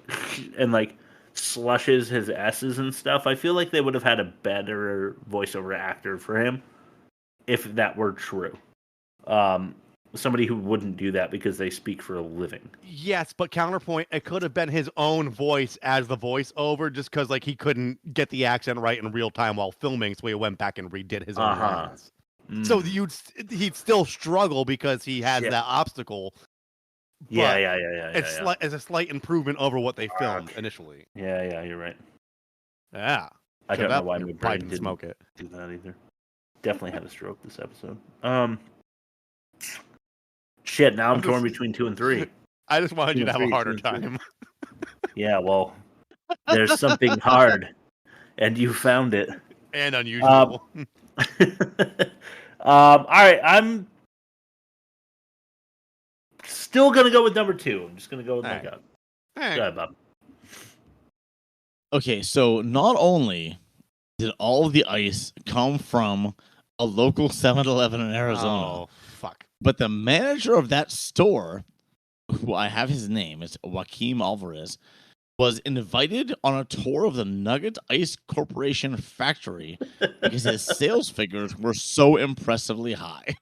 and like slushes his S's and stuff, I feel like they would have had a better voiceover actor for him if that were true. Somebody who wouldn't do that because they speak for a living. Yes, but counterpoint, it could have been his own voice as the voiceover just because like he couldn't get the accent right in real time while filming, so he went back and redid his own lines. So he'd still struggle because he has that obstacle. Yeah. It's a slight improvement over what they filmed initially. Yeah, you're right. Yeah. I don't know why my brain didn't didn't smoke it. do that either. Definitely had a stroke this episode. Shit, now I'm torn between 2 and 3. I just wanted you to have a harder time. Yeah, well, there's something hard, and you found it. And unusual. All right, I'm still going to go with number 2. I'm just going to go with my gut. Go ahead, Bob. Okay, so not only did all of the ice come from a local 7-Eleven in Arizona, but the manager of that store, who I have his name, it's Joaquim Alvarez, was invited on a tour of the Nugget Ice Corporation factory because his sales figures were so impressively high.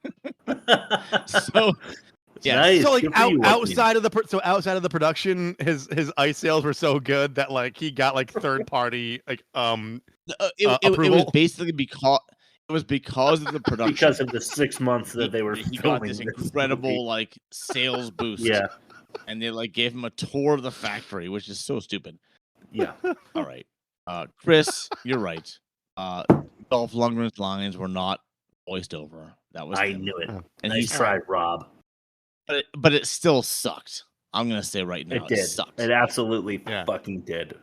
Yeah, nice. So like outside of the production, his ice sales were so good that like he got like third party approval. It was basically because of the production, because of the 6 months that they were he filming got this incredible like sales boost. Yeah. And they like gave him a tour of the factory, which is so stupid. Yeah. All right. Chris, you're right. Dolph Lundgren's lines were not voiced over. That was I knew it. And Nice try, Rob. But it still sucked. I'm gonna say right now, It did. sucked. It absolutely fucking did.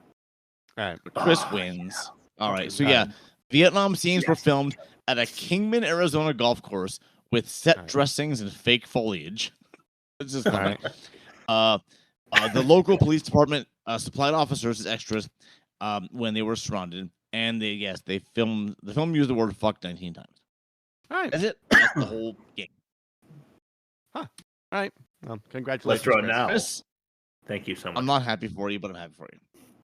All right. Chris wins. All right. So yeah, Vietnam scenes were filmed at a Kingman, Arizona golf course with set dressings and fake foliage. This is funny. The local police department supplied officers as extras when they were surrounded, and the film used the word "fuck" 19 times. All right, that's it. That's the whole game. Huh. All right. Well, congratulations. Let's draw it now. Chris, thank you so much. I'm not happy for you, but I'm happy for you.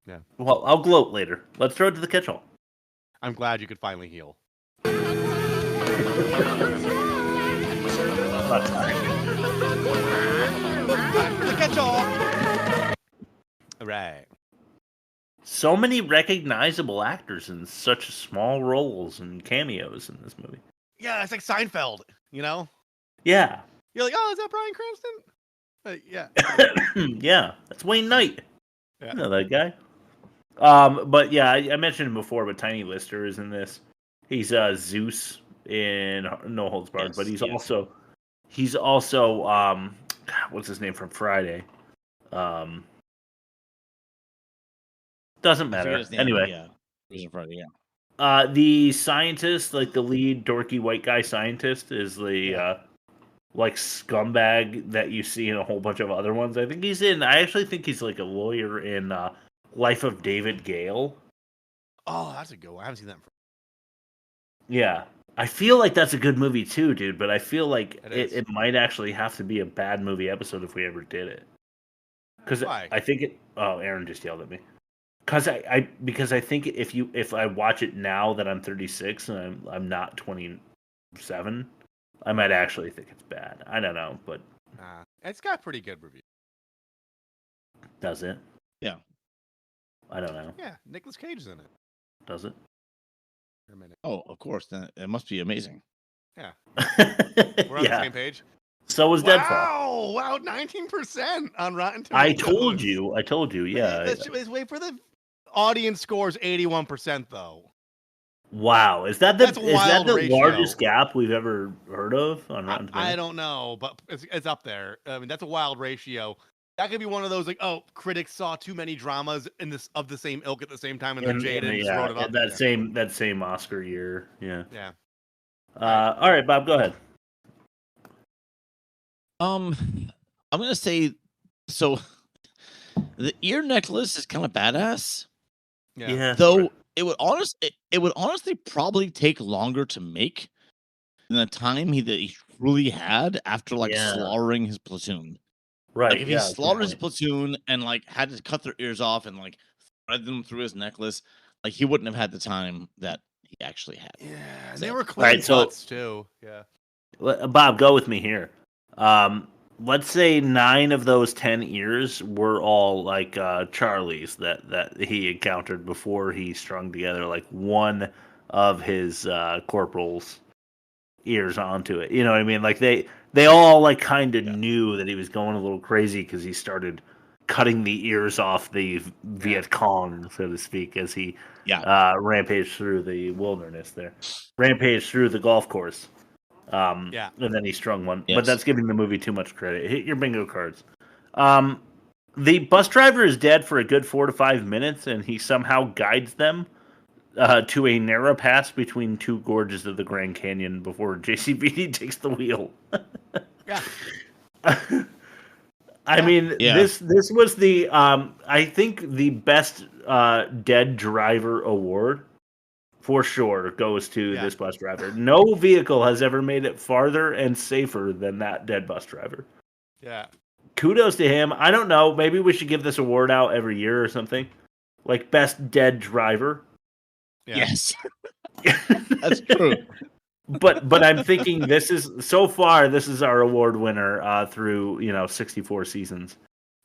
Yeah. Well, I'll gloat later. Let's throw it to the catch-all. I'm glad you could finally heal. The catch-all. All right. So many recognizable actors in such small roles and cameos in this movie. Yeah, it's like Seinfeld, you know? Yeah. You're like, oh, is that Bryan Cranston? Yeah. Yeah, that's Wayne Knight. Yeah. I know that guy. But yeah, I mentioned him before, but Tiny Lister is in this. He's Zeus in No Holds Barred, but he's also what's his name from Friday? Doesn't matter. Anyway. Friday, yeah. The scientist, like the lead dorky white guy scientist, is the like scumbag that you see in a whole bunch of other ones. I actually think he's like a lawyer in Life of David Gale. Oh, that's a good one. I haven't seen that. Yeah. I feel like that's a good movie too, dude, but I feel like it might actually have to be a bad movie episode if we ever did it. Because I think it... Oh, Aaron just yelled at me. Because I think if I watch it now that I'm 36 and I'm not 27, I might actually think it's bad. I don't know, but it's got pretty good reviews. Does it? Yeah. I don't know. Yeah, Nicolas Cage is in it. Does it? For a minute. Oh, of course. Then it must be amazing. Yeah. We're on the same page. So was Deadfall. Wow, 19% on Rotten Tomatoes. I told you. Yeah. Let's wait for the audience scores 81% though. Wow, is that the ratio. largest gap we've ever heard of on Rotten Tomatoes? I don't know, but it's up there. I mean, that's a wild ratio. That could be one of those like, oh, critics saw too many dramas of the same ilk at the same time, and they're jaded and just wrote it up. That same Oscar year, yeah. Yeah. All right, Bob, go ahead. I'm gonna say so. The ear necklace is kind of badass. Yeah. Though it would honestly probably take longer to make than the time he truly had after slaughtering his platoon. Right. Like if he slaughtered his platoon and like had to cut their ears off and like thread them through his necklace, like he wouldn't have had the time that he actually had. Yeah, and they were clean cuts too. Yeah. Bob, go with me here. Let's say 9 of those 10 ears were all like Charlie's that he encountered before he strung together like one of his corporal's ears onto it. You know what I mean? Like they all like kind of knew that he was going a little crazy because he started cutting the ears off the Viet Cong, so to speak, as he rampaged through the wilderness there, rampaged through the golf course. And then he strung one. Yes. But that's giving the movie too much credit. Hit your bingo cards. The bus driver is dead for a good 4 to 5 minutes, and he somehow guides them to a narrow pass between 2 gorges of the Grand Canyon before JCVD takes the wheel. Yeah. I mean, this was the I think the best dead driver award. For sure, goes to this bus driver. No vehicle has ever made it farther and safer than that dead bus driver. Yeah. Kudos to him. I don't know. Maybe we should give this award out every year or something. Like best dead driver. Yeah. Yes. That's true. But I'm thinking this is our award winner through 64 seasons.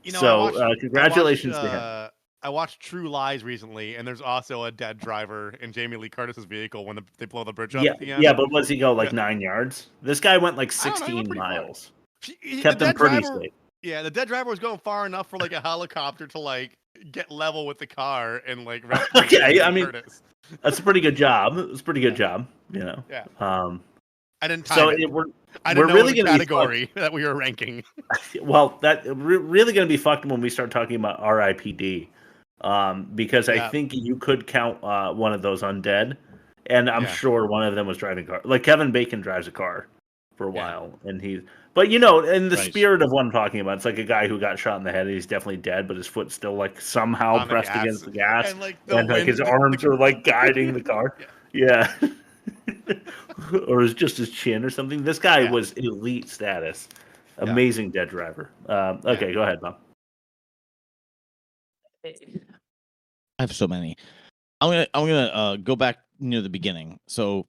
Congratulations to him. I watched True Lies recently, and there's also a dead driver in Jamie Lee Curtis's vehicle when they blow the bridge up at the end. Yeah, but was he go like 9 yards? This guy went like 16 miles. Kept them pretty safe. Yeah, the dead driver was going far enough for like a helicopter to like get level with the car and like rescue okay, I mean, Curtis. That's a pretty good job. It's a pretty good job, Yeah. I didn't time it. I didn't know really the category that we were ranking. Well, that really going to be fucked when we start talking about RIPD. Because I think you could count one of those undead, and I'm sure one of them was driving a car. Like Kevin Bacon drives a car for a while, and but in the spirit of what I'm talking about, it's like a guy who got shot in the head, and he's definitely dead, but his foot's still like somehow on pressed against the gas, and like his arms are like guiding the car. Yeah. Or it's just his chin or something. This guy was elite status. Amazing dead driver. Okay, go ahead, Bob. I have so many. I'm gonna go back near the beginning. So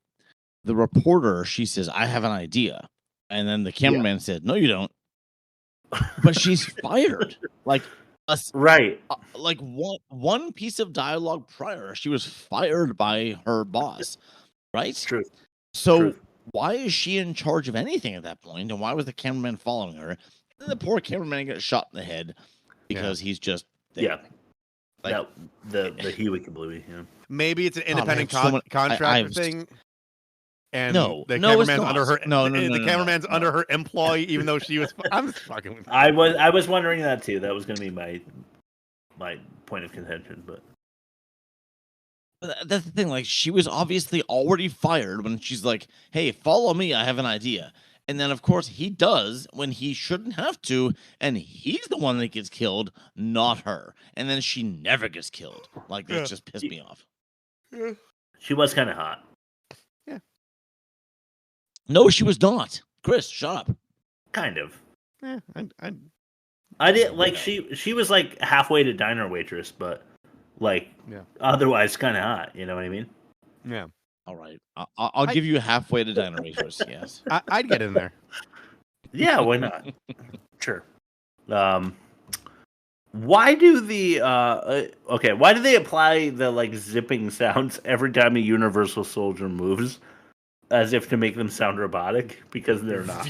the reporter, she says, "I have an idea," and then the cameraman said, "No, you don't." But she's fired. Like like one piece of dialogue prior, she was fired by her boss. Right? True. So why is she in charge of anything at that point? And why was the cameraman following her? And the poor cameraman got shot in the head because he's just there. Yeah. Like the Huey kablooey, Maybe it's an independent contractor thing. And the cameraman's under her. The cameraman's under her employ, even though she was. I'm just fucking with you. I was wondering that too. That was going to be my point of contention, but that's the thing. Like she was obviously already fired when she's like, "Hey, follow me. I have an idea." And then, of course, he does when he shouldn't have to, and he's the one that gets killed, not her. And then she never gets killed. Like, that just pissed me off. Yeah. She was kind of hot. Yeah. No, she was not. Chris, shut up. Kind of. Yeah, I did like she was like halfway to diner waitress, but like otherwise kind of hot. You know what I mean? Yeah. All right. I'll give you halfway to Dino Racers. Yes. I'd get in there. Yeah, why not? Sure. Why do the why do they apply the like zipping sounds every time a Universal Soldier moves, as if to make them sound robotic? Because they're not.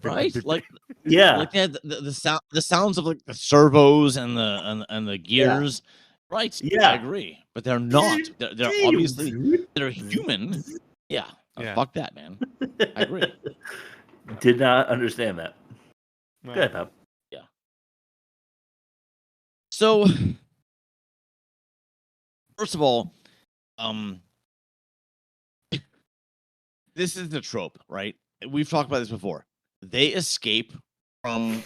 Right? Like Yeah. like they had the sounds of like the servos and the gears. Right. Yeah. I agree. But they're not. They're obviously they're human. Yeah. Fuck that, man. I agree. Did not understand that. Good enough. Yeah. So, first of all, this is the trope, right? We've talked about this before. They escape from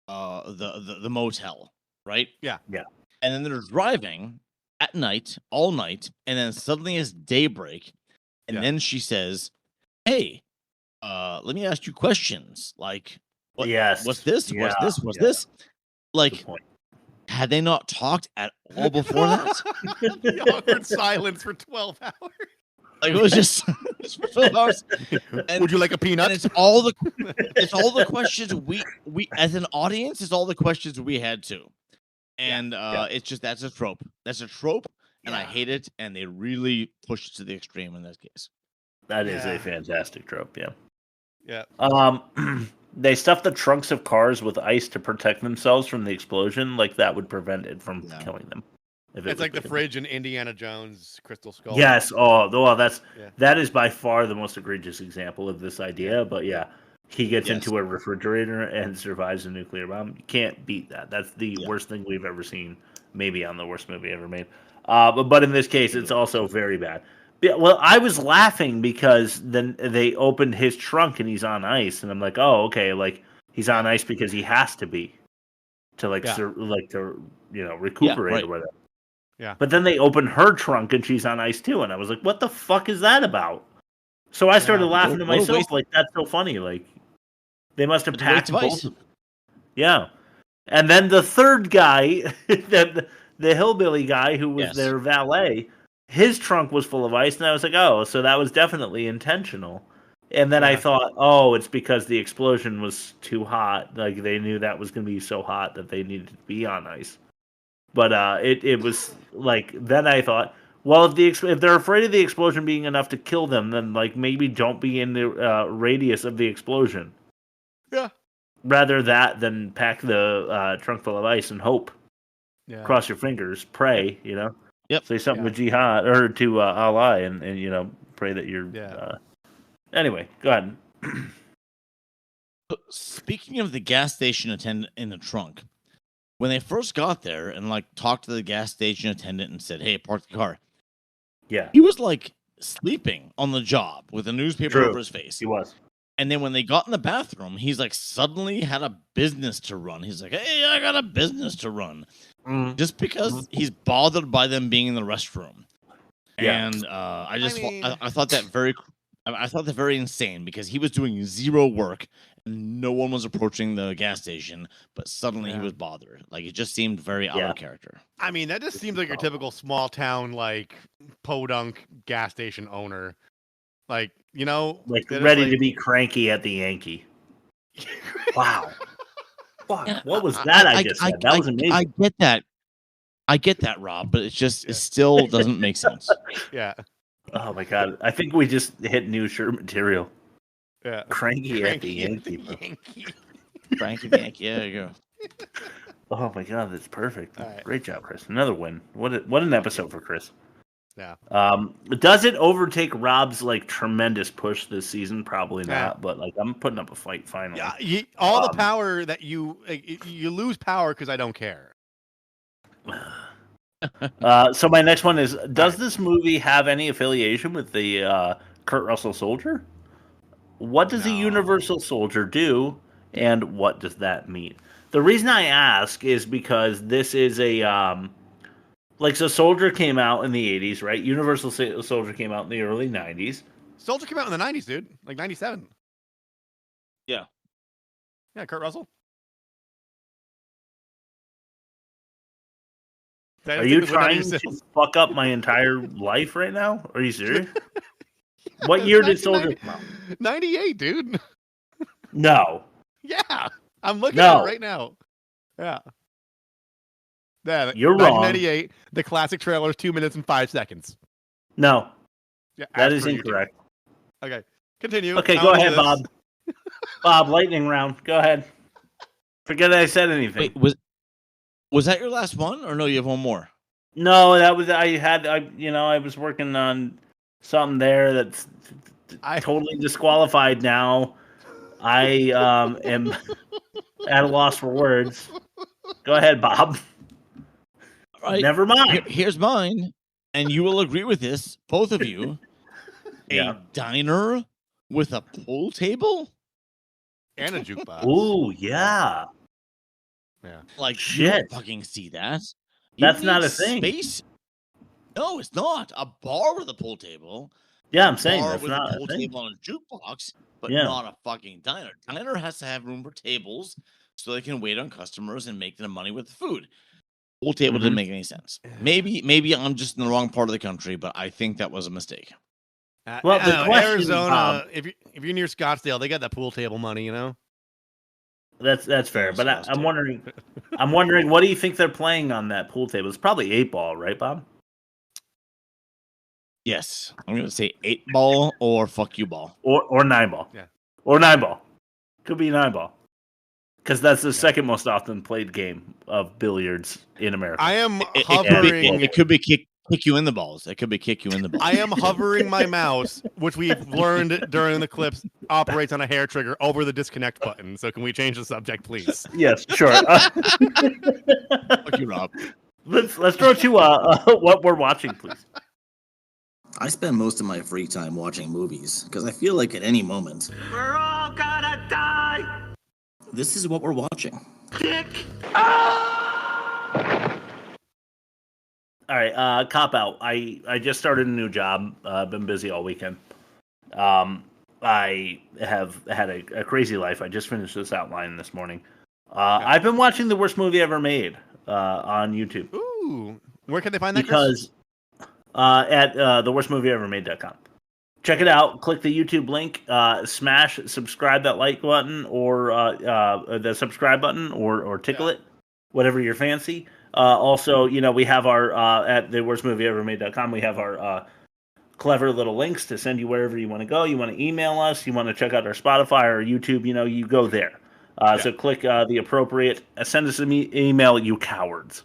the motel, right? Yeah. Yeah. And then they're driving at night, all night, and then suddenly it's daybreak, and then she says, "Hey, let me ask you questions. Like, what's this? What's this? What's this?" Like, had they not talked at all before that? The awkward silence for 12 hours. Like, it was just for 12 hours. And, would you like a peanut? And it's all the questions we as an audience, it's all the questions we had too. And it's just that's a trope. That's a trope, and I hate it. And they really push it to the extreme in this case. That is a fantastic trope. Yeah. Yeah. They stuff the trunks of cars with ice to protect themselves from the explosion. Like that would prevent it from killing them. It's like the fridge in Indiana Jones Crystal Skull. Yes. That is by far the most egregious example of this idea. But yeah, he gets into a refrigerator and survives a nuclear bomb. You can't beat that. That's the worst thing we've ever seen. Maybe on the worst movie ever made. But in this case, it's also very bad. Yeah, well, I was laughing because then they opened his trunk and he's on ice, and I'm like, oh, okay, like he's on ice because he has to be to recuperate or whatever. Yeah. But then they open her trunk and she's on ice too, and I was like, what the fuck is that about? So I started laughing to myself, like that's so funny. Like they must have packed both. Yeah, and then the third guy, the hillbilly guy who was their valet. His trunk was full of ice, and I was like, oh, so that was definitely intentional. And then I thought, oh, it's because the explosion was too hot. Like, they knew that was going to be so hot that they needed to be on ice. But it was, like, then I thought, well, if they're afraid of the explosion being enough to kill them, then, like, maybe don't be in the radius of the explosion. Yeah. Rather that than pack the trunk full of ice and hope. Yeah. Cross your fingers, pray, you know? Yep. Say something to Jihad or to Allah, and pray that you're. Anyway, go ahead. Speaking of the gas station attendant in the trunk, when they first got there and like talked to the gas station attendant and said, "Hey, park the car," he was like sleeping on the job with a newspaper over his face. He was. And then when they got in the bathroom, he's like suddenly had a business to run. He's like, "Hey, I got a business to run." Just because he's bothered by them being in the restroom. And I thought that very insane because he was doing zero work and no one was approaching the gas station, but suddenly he was bothered. Like it just seemed very out of character. I mean, that just seems like your typical small town like podunk gas station owner. Like, like ready to be cranky at the Yankee. Wow. Fuck, what was that I just said? That was amazing. I get that, Rob, but it still doesn't make sense. Yeah. Oh my god. I think we just hit new shirt material. Yeah. Cranky at the Yankee. Cranky the Yankee. Yeah, there you go. Oh my god, that's perfect. Right. Great job, Chris. Another win. What an episode for Chris. Yeah. Does it overtake Rob's like tremendous push this season? Probably not, but like I'm putting up a fight finally. Yeah, all the power that you lose power because I don't care. So my next one is: does this movie have any affiliation with the Kurt Russell Soldier? What does a Universal Soldier do, and what does that mean? The reason I ask is because this is a so Soldier came out in the 80s, right? Universal Soldier came out in the early 90s. Soldier came out in the 90s, dude. Like 97. Yeah. Yeah, Kurt Russell. Are you trying to fuck up my entire life right now? Are you serious? What year did Soldier come out? 98, dude. No. Yeah. I'm looking at it right now. Yeah. Yeah. You're wrong. 1998. The classic trailer is 2 minutes and 5 seconds. No. Yeah, that is incorrect. Okay. Continue. Okay, go ahead, Bob. Bob, lightning round. Go ahead. Forget I said anything. Wait, was that your last one, or no? You have one more. No, that was I was working on something there that's totally disqualified now. I am at a loss for words. Go ahead, Bob. All right. Never mind. Here's mine, and you will agree with this, both of you. Yeah. A diner with a pool table and a jukebox. Ooh, yeah. Yeah. Like, shit. You don't fucking see that. That's not a thing. Space. No, it's not. A bar with a pool table. Yeah, I'm saying bar that's with not a pool a thing. table on a jukebox, but Yeah. not a fucking diner. Diner has to have room for tables so they can wait on customers and make them money with the food. Pool table didn't make any sense. Maybe I'm just in the wrong part of the country, but I think that was a mistake. Well, the question, Arizona, Bob, if you're near Scottsdale, they got that pool table money, you know. That's fair, but I'm wondering, what do you think they're playing on that pool table? It's probably 8-ball, right, Bob? Yes, I'm gonna say 8-ball or fuck you ball or 9-ball. Yeah, or 9-ball. Could be 9-ball because that's the second most often played game of billiards in America. I am hovering. It could be kick you in the balls. It could be kick you in the balls. I am hovering my mouse, which we've learned during the clips operates on a hair trigger over the disconnect button. So can we change the subject, please? Yes, sure. Fuck you, Rob. Let's throw to what we're watching, please. I spend most of my free time watching movies because I feel like at any moment We're all gonna die. this is what we're watching. Dick. All right, cop out. I just started a new job. Been busy all weekend. I have had a crazy life. I just finished this outline this morning. I've been watching the worst movie ever made on YouTube. Ooh, where can they find that? Because at theworstmovieevermade.com. Check it out. Click the YouTube link. Smash subscribe that like button or the subscribe button or tickle it, whatever you're fancy. Also, we have our at theworstmovieevermade.com. We have our clever little links to send you wherever you want to go. You want to email us. You want to check out our Spotify or YouTube. You go there. So click the appropriate. Send us an email, you cowards.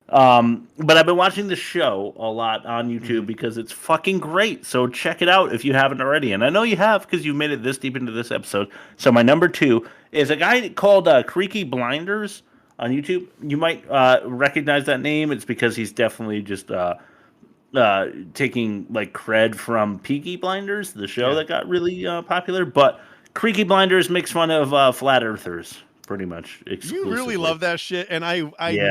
But I've been watching the show a lot on YouTube because it's fucking great. So check it out if you haven't already. And I know you have because you've made it this deep into this episode. So my number 2 is a guy called Creaky Blinders on YouTube. You might recognize that name. It's because he's definitely just taking like cred from Peaky Blinders, the show that got really popular. But Creaky Blinders makes fun of flat earthers. Pretty much exclusively. You really love that shit, and I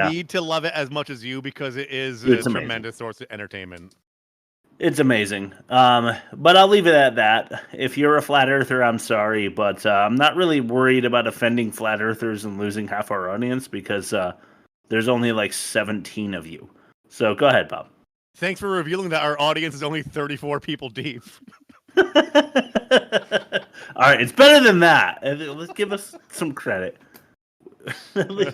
need to love it as much as you because it is It's a amazing. tremendous source of entertainment. It's amazing. But I'll leave it at that. If you're a flat earther, I'm sorry, but I'm not really worried about offending flat earthers and losing half our audience because there's only like 17 of you. So go ahead, Bob. Thanks for revealing that our audience is only 34 people deep. All right, it's better than that. Let's give us some credit. Right,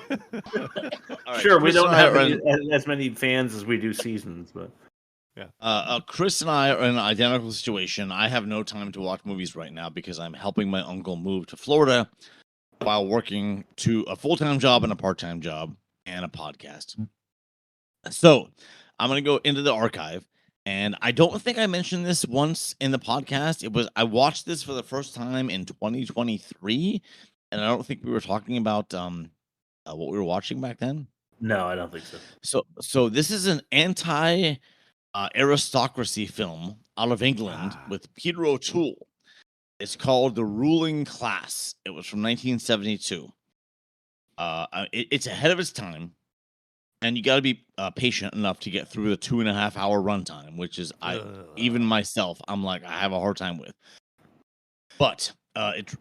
sure, we Chris don't and I have are as many fans as we do seasons, but Chris and I are in an identical situation. I have no time to watch movies right now because I'm helping my uncle move to Florida while working to a full-time job and a part-time job and a podcast. So I'm going to go into the archive. And I don't think I mentioned this once in the podcast. I watched this for the first time in 2023, and I don't think we were talking about what we were watching back then. No, I don't think so. So this is an anti-aristocracy film out of England with Peter O'Toole. It's called The Ruling Class. It was from 1972. It's ahead of its time. And you got to be patient enough to get through the 2.5-hour runtime, which is even myself, I'm like, I have a hard time with. But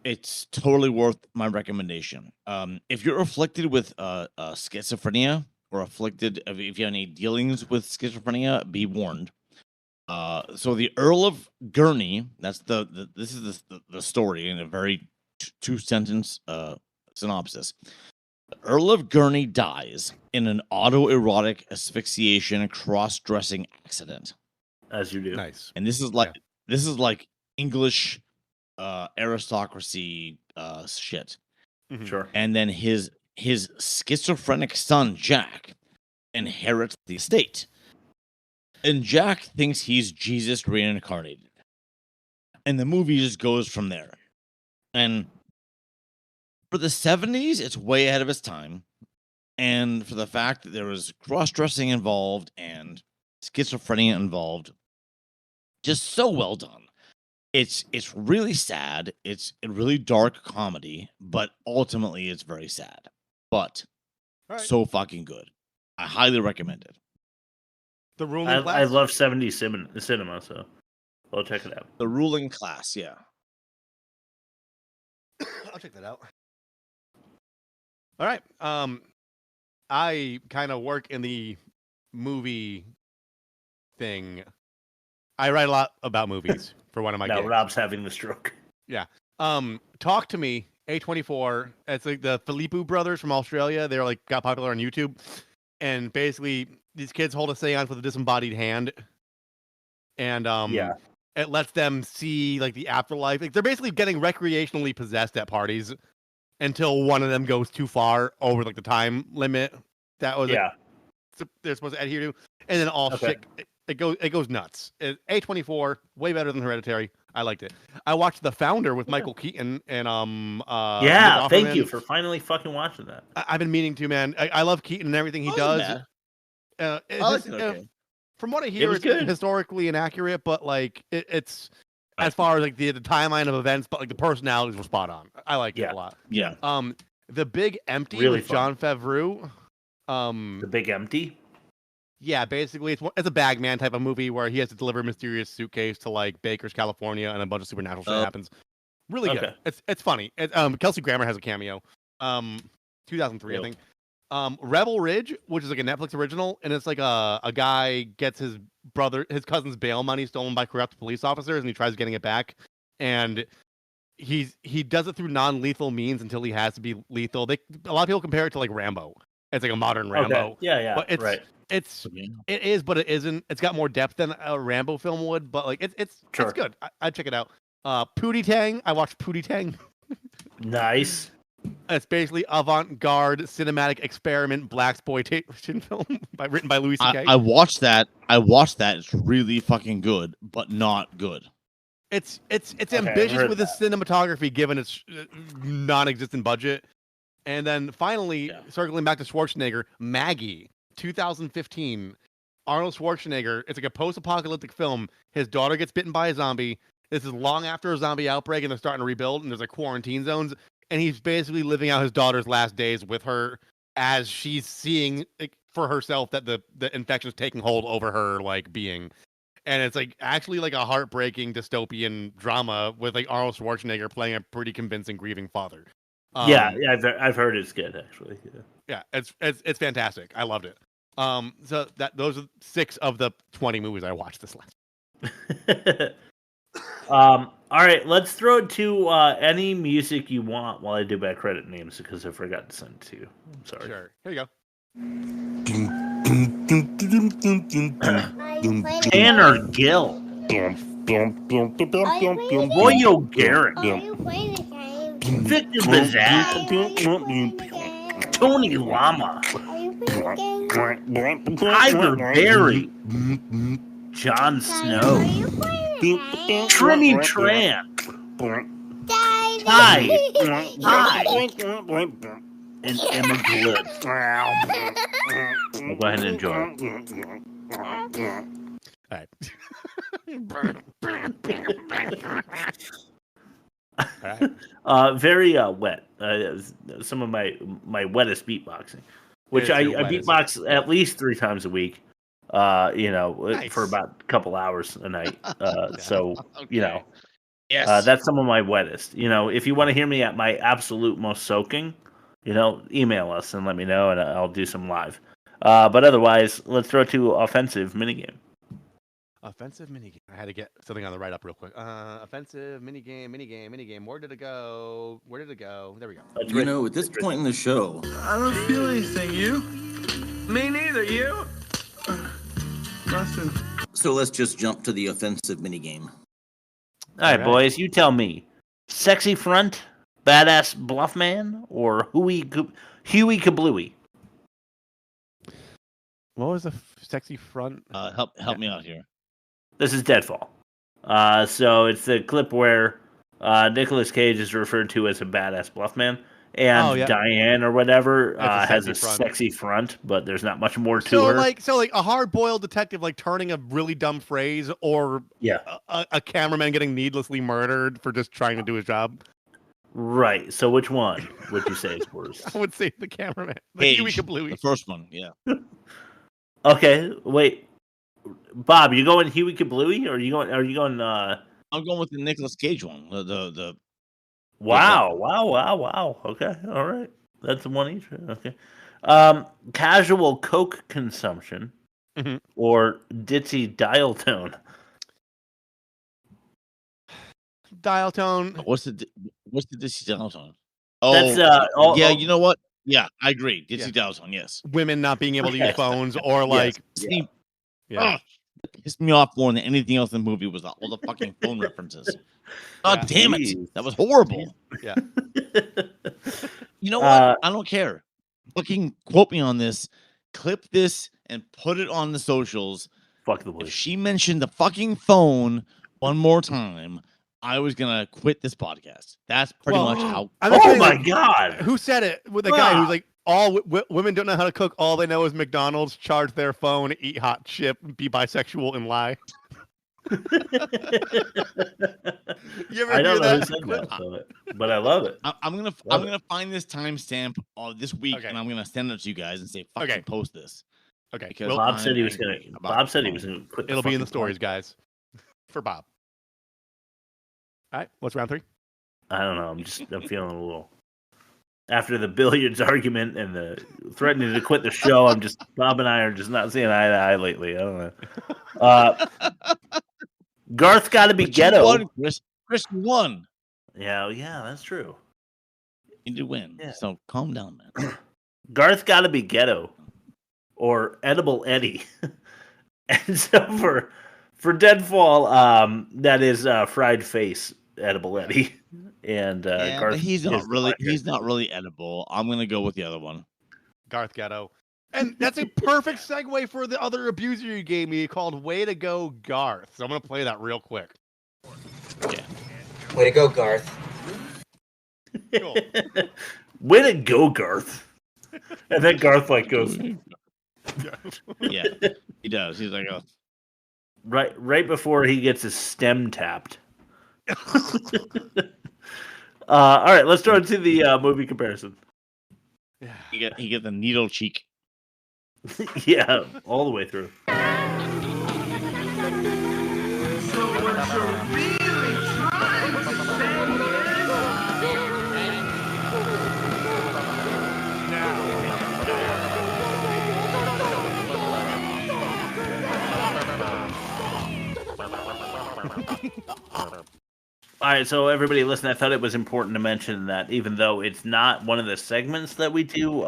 it's totally worth my recommendation. If you're afflicted with schizophrenia or afflicted, if you have any dealings with schizophrenia, be warned. So the Earl of Gurney, that's this is the story in a very two-sentence synopsis. The Earl of Gurney dies in an autoerotic asphyxiation cross-dressing accident. As you do. Nice. And this is like English aristocracy shit. Mm-hmm. Sure. And then his schizophrenic son Jack inherits the estate. And Jack thinks he's Jesus reincarnated. And the movie just goes from there. And for the 70s, it's way ahead of its time. And for the fact that there was cross-dressing involved and schizophrenia involved, just so well done. It's really sad. It's a really dark comedy, but ultimately it's very sad. But so fucking good. I highly recommend it. The Ruling I Class? love 70s cinema, so I'll check it out. The Ruling Class, yeah. I'll check that out. All right. I kind of work in the movie thing. I write a lot about movies for one of my Now gigs. Rob's having the stroke. Yeah. Talk to Me, A24. It's like the Philippou brothers from Australia. They're like got popular on YouTube. And basically these kids hold a seance with a disembodied hand. And it lets them see like the afterlife. Like they're basically getting recreationally possessed at parties until one of them goes too far over like the time limit that was they're supposed to adhere to. And then all shit it goes nuts. A24, way better than Hereditary. I liked it. I watched The Founder with Michael Keaton and thank you for finally fucking watching that. I've been meaning to, man. I love Keaton and everything he does. From what I hear, it's historically inaccurate, but like it's as far as like the timeline of events, but like the personalities were spot on. I liked it a lot. Yeah. The Big Empty Really with John Favreau. The Big Empty. Yeah, basically it's a bagman type of movie where he has to deliver a mysterious suitcase to like Baker's, California, and a bunch of supernatural shit happens. Really good. It's funny. Kelsey Grammer has a cameo. 2003, I think. Rebel Ridge, which is like a Netflix original, and it's like a guy gets his cousin's bail money stolen by corrupt police officers, and he tries getting it back, and he does it through non-lethal means until he has to be lethal. A lot of people compare it to like Rambo. It's like a modern Rambo. Okay. Yeah, but it's right. It is, but it isn't. It's got more depth than a Rambo film would, but like it's good. I'd check it out. Pootie Tang. I watched Pootie Tang. Nice. It's basically avant-garde cinematic experiment blaxploitation film written by Louis C.K. I watched that. It's really fucking good, but not good. It's ambitious with its cinematography given its non-existent budget. And then finally, circling back to Schwarzenegger, Maggie, 2015. Arnold Schwarzenegger. It's like a post-apocalyptic film. His daughter gets bitten by a zombie. This is long after a zombie outbreak, and they're starting to rebuild, and there's like quarantine zones. And he's basically living out his daughter's last days with her as she's seeing for herself that the infection is taking hold over her like being. And it's like actually like a heartbreaking dystopian drama with like Arnold Schwarzenegger playing a pretty convincing grieving father. I've heard it's good actually. Yeah, it's fantastic. I loved it. So those are 6 of the 20 movies I watched this last. All right, let's throw it to any music you want while I do back credit names because I forgot to send it to you. I'm sorry. Sure. Here you go. Tanner Gill. Royo Garrett. Victor Bazak. Tony Lama. Tiger Berry. Jon Snow. Trini Tran. Hi. And Emma Glib. I'll go ahead and enjoy it. All right. Very wet. Some of my wettest beatboxing, which I beatbox at least 3 times a week. Nice. For about a couple hours a night. Yes. That's some of my wettest. If you want to hear me at my absolute most soaking, email us and let me know, and I'll do some live. But otherwise, let's throw to offensive minigame. Offensive minigame. I had to get something on the write up real quick. Offensive minigame. Where did it go? There we go. You know, at this point in the show, I don't feel anything. You? Me neither. You? Nothing. So let's just jump to the offensive minigame. All right, boys, you tell me. Sexy front, badass bluff man, or Huey kablooey? What was the sexy front? Help me out here. This is Deadfall. So it's the clip where Nicolas Cage is referred to as a badass bluff man, and Diane or whatever has a sexy front, but there's not much more to her. So like a hard-boiled detective, like turning a really dumb phrase, or a cameraman getting needlessly murdered for just trying to do his job. Right. So which one would you say is worse? I would say the cameraman. The first one, yeah. Okay, wait. Bob, you going Huey kablooey, or are you going? I'm going with the Nicolas Cage one. The Wow. Okay, all right. That's one each. Okay. Casual Coke consumption, or ditzy dial tone. Dial tone. What's the ditzy dial tone? Oh, that's you know what? Yeah, I agree. Ditzy dial tone. Yes. Women not being able to use phones, or like. What pissed me off more than anything else in the movie was all the fucking phone references. God damn it. That was horrible. Yeah. You know what? I don't care. Fucking quote me on this. Clip this and put it on the socials. Fuck the boys. If she mentioned the fucking phone one more time, I was going to quit this podcast. That's pretty much how. Oh my God. Who said it? With the guy who's like, all women don't know how to cook. All they know is McDonald's, charge their phone, eat hot chip, be bisexual, and lie. You ever I don't hear know that? who said that, but I love it. I'm gonna find this timestamp this week, and I'm gonna send it to you guys and say, "Fucking post this." Okay. Because Bob said he was gonna. Bob said he was gonna quit. It'll be in the stories, guys. For Bob. All right. What's round 3? I don't know. I'm feeling a little. After the billiards argument and the threatening to quit the show, Bob and I are just not seeing eye to eye lately. I don't know. Garth got to be ghetto. Chris won. Yeah, that's true. You did win, so calm down, man. Garth got to be ghetto, or edible Eddie. And so for Deadfall, that is fried face edible Eddie. And Garth, but he's not really edible. I'm gonna go with the other one. Garth Ghetto. And that's a perfect segue for the other abuser you gave me called Way to Go Garth. So I'm gonna play that real quick. Yeah. Way to go, Garth. Cool. Way to go, Garth. And then Garth goes. Yeah, he does. He's like, oh. Right before he gets his stem tapped. All right, let's throw into the movie comparison. Yeah, he get the needle cheek. Yeah, all the way through. So what you're really trying to All right, so everybody listen, I thought it was important to mention that even though it's not one of the segments that we do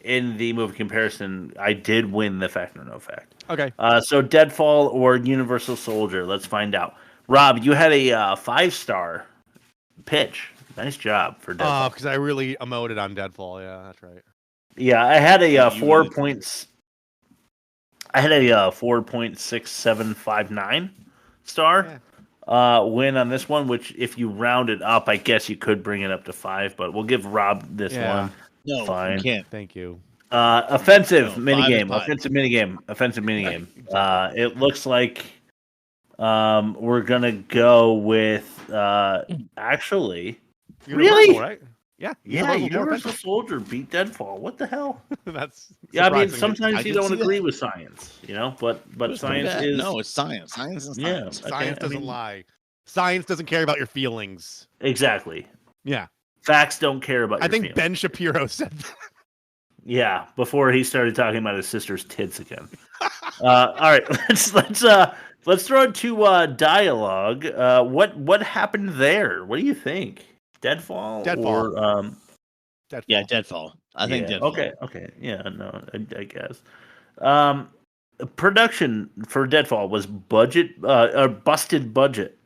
in the movie comparison, I did win the fact or no fact. Okay. So Deadfall or Universal Soldier, let's find out. Rob, you had a 5-star pitch. Nice job for Deadfall. Because I really emoted on Deadfall. Yeah, that's right. Yeah, I had a 4 points. I had a 4.6759 star win on this one, which if you round it up, I guess you could bring it up to 5, but we'll give Rob this one. No, fine. You can't. Thank you. Offensive minigame. Offensive minigame. It looks like we're gonna go with actually. Really? Right? Yeah. Universal Soldier beat Deadfall. What the hell? That's I mean, sometimes you don't agree with science, but science is it's science. Science is science. Yeah, science doesn't lie. Science doesn't care about your feelings. Exactly. Yeah. Facts don't care about. I think Ben Shapiro said that. Yeah, before he started talking about his sister's tits again. All right, let's throw it to dialogue. What happened there? What do you think? Deadfall. Deadfall. Or Deadfall. Yeah, Deadfall. I think Deadfall. Okay. Yeah, no, I guess. Production for Deadfall was busted budget.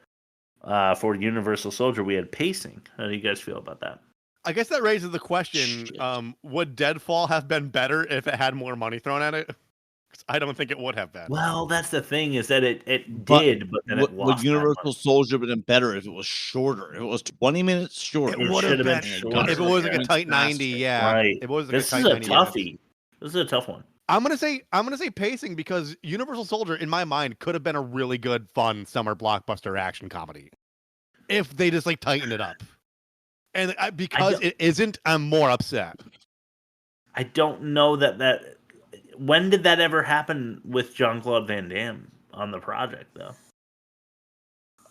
For Universal Soldier, we had pacing. How do you guys feel about that? I guess that raises the question: would Deadfall have been better if it had more money thrown at it? 'Cause I don't think it would have been. Well, that's the thing is that it did, but then it lost. Would Universal Soldier have been better if it was shorter? If it was 20 minutes shorter, It would have been shorter. if it was like a tight 90. Yeah, Right. It was like This a tight is a 90 minutes. toughie. This is a tough one. I'm gonna say pacing because Universal Soldier, in my mind, could have been a really good, fun summer blockbuster action comedy if they just like tighten it up. And because it isn't, I'm more upset. I don't know that. When did that ever happen with Jean-Claude Van Damme on the project, though?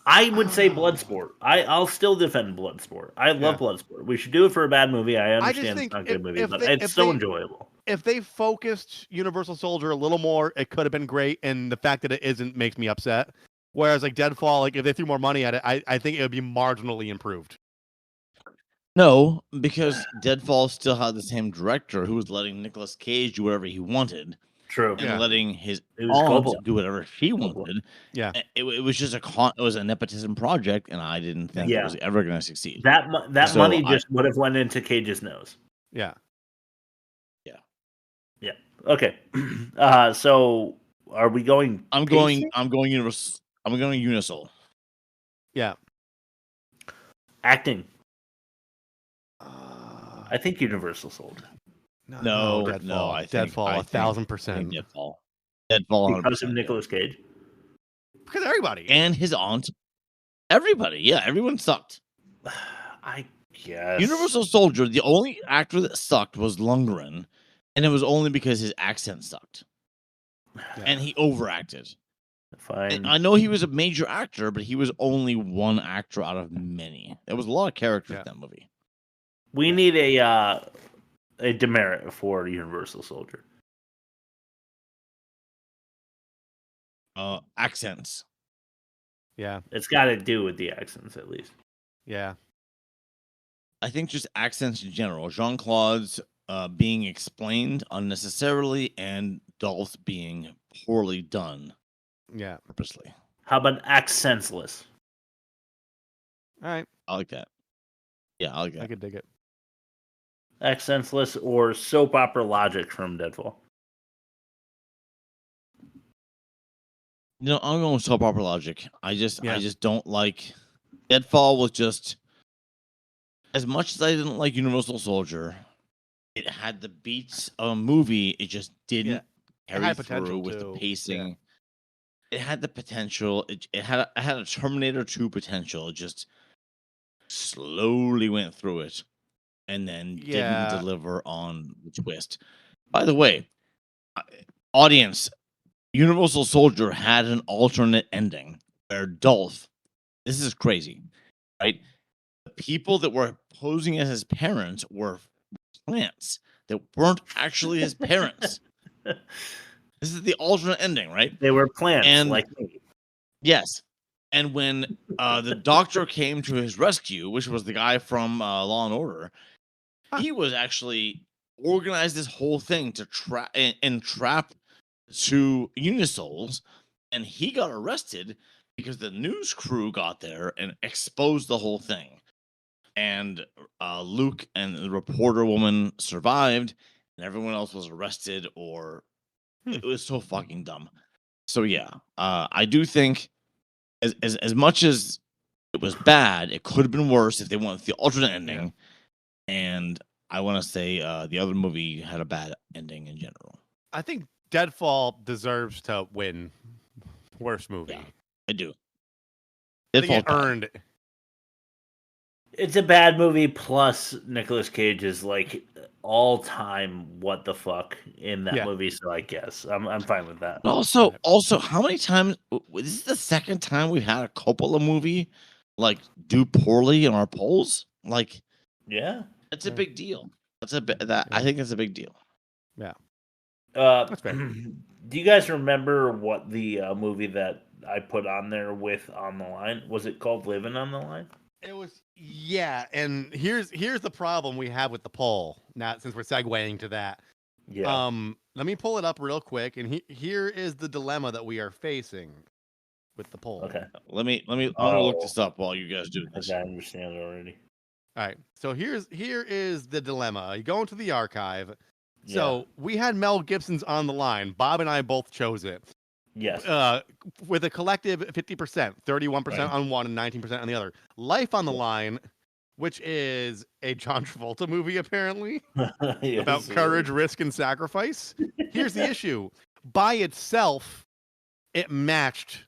I would say Bloodsport. I'll still defend Bloodsport. I love Bloodsport. We should do it for a bad movie. I understand it's not a good movie, but it's so enjoyable. If they focused Universal Soldier a little more, it could have been great. And the fact that it isn't makes me upset. Whereas like Deadfall, like if they threw more money at it, I think it would be marginally improved. No, because Deadfall still had the same director who was letting Nicolas Cage do whatever he wanted. True. And letting his aunt do whatever she wanted. Yeah. It was just it was a nepotism project, and I didn't think it was ever going to succeed. That money just would have went into Cage's nose. Yeah. Yeah. Okay. So are we going? I'm going Universal. I'm going Unisol. Yeah. Acting. I think Universal Soldier. No, Deadfall. I think Deadfall, I think 1000%. Deadfall. Deadfall Because of Nicolas Cage. Because everybody and his aunt. Everybody, yeah, everyone sucked. I guess Universal Soldier. The only actor that sucked was Lundgren, and it was only because his accent sucked, and he overacted. Fine. And I know he was a major actor, but he was only one actor out of many. There was a lot of characters in that movie. We need a demerit for Universal Soldier. Accents. Yeah. It's got to do with the accents, at least. Yeah. I think just accents in general. Jean-Claude's being explained unnecessarily and Dolph being poorly done. Yeah. Purposely. How about accentsless? All right. I like that. Yeah, I like that. I could dig it. Accentsless or soap opera logic from Deadfall? You know, I'm going with soap opera logic. I just don't like Deadfall was just as much as I didn't like Universal Soldier, it had the beats of a movie, it just didn't carry through with the pacing. It had the potential. It had a Terminator 2 potential. It just slowly went through it and then didn't deliver on the twist. By the way, audience, Universal Soldier had an alternate ending where Dolph, this is crazy, right? The people that were posing as his parents were plants that weren't actually his parents. This is the alternate ending, right? They were plants, like me. Yes. And when the doctor came to his rescue, which was the guy from Law and Order, he was actually organized this whole thing to entrap two Unisols, and he got arrested because the news crew got there and exposed the whole thing. And Luke and the reporter woman survived, and everyone else was arrested or it was so fucking dumb. So yeah, I do think as much as it was bad, it could have been worse if they went with the alternate ending. And I want to say the other movie had a bad ending in general. I think Deadfall deserves to win worst movie. Yeah, I do. I think it earned it. It's a bad movie, plus Nicolas Cage is like all-time what the fuck in that movie, so I guess I'm fine with that. Also, how many times? This is the second time we've had a Coppola movie like do poorly in our polls. Like, yeah, that's a big deal. I think that's a big deal. Yeah. That's fair. Do you guys remember what the movie that I put on there with On the Line? Was it called Living on the Line? It was, yeah. And here's the problem we have with the poll. Now, since we're segueing to that, Yeah. let me pull it up real quick, and here is the dilemma that we are facing with the poll. Okay. I'm gonna look this up while you guys do this. I understand it already. All right. So here is the dilemma. You go into the archive. So we had Mel Gibson's On the Line. Bob and I both chose it. Yes. With a collective 50%, 31% on one and 19% on the other. Life on the Line, which is a John Travolta movie, apparently, about courage, risk, and sacrifice. Here's the issue. By itself, it matched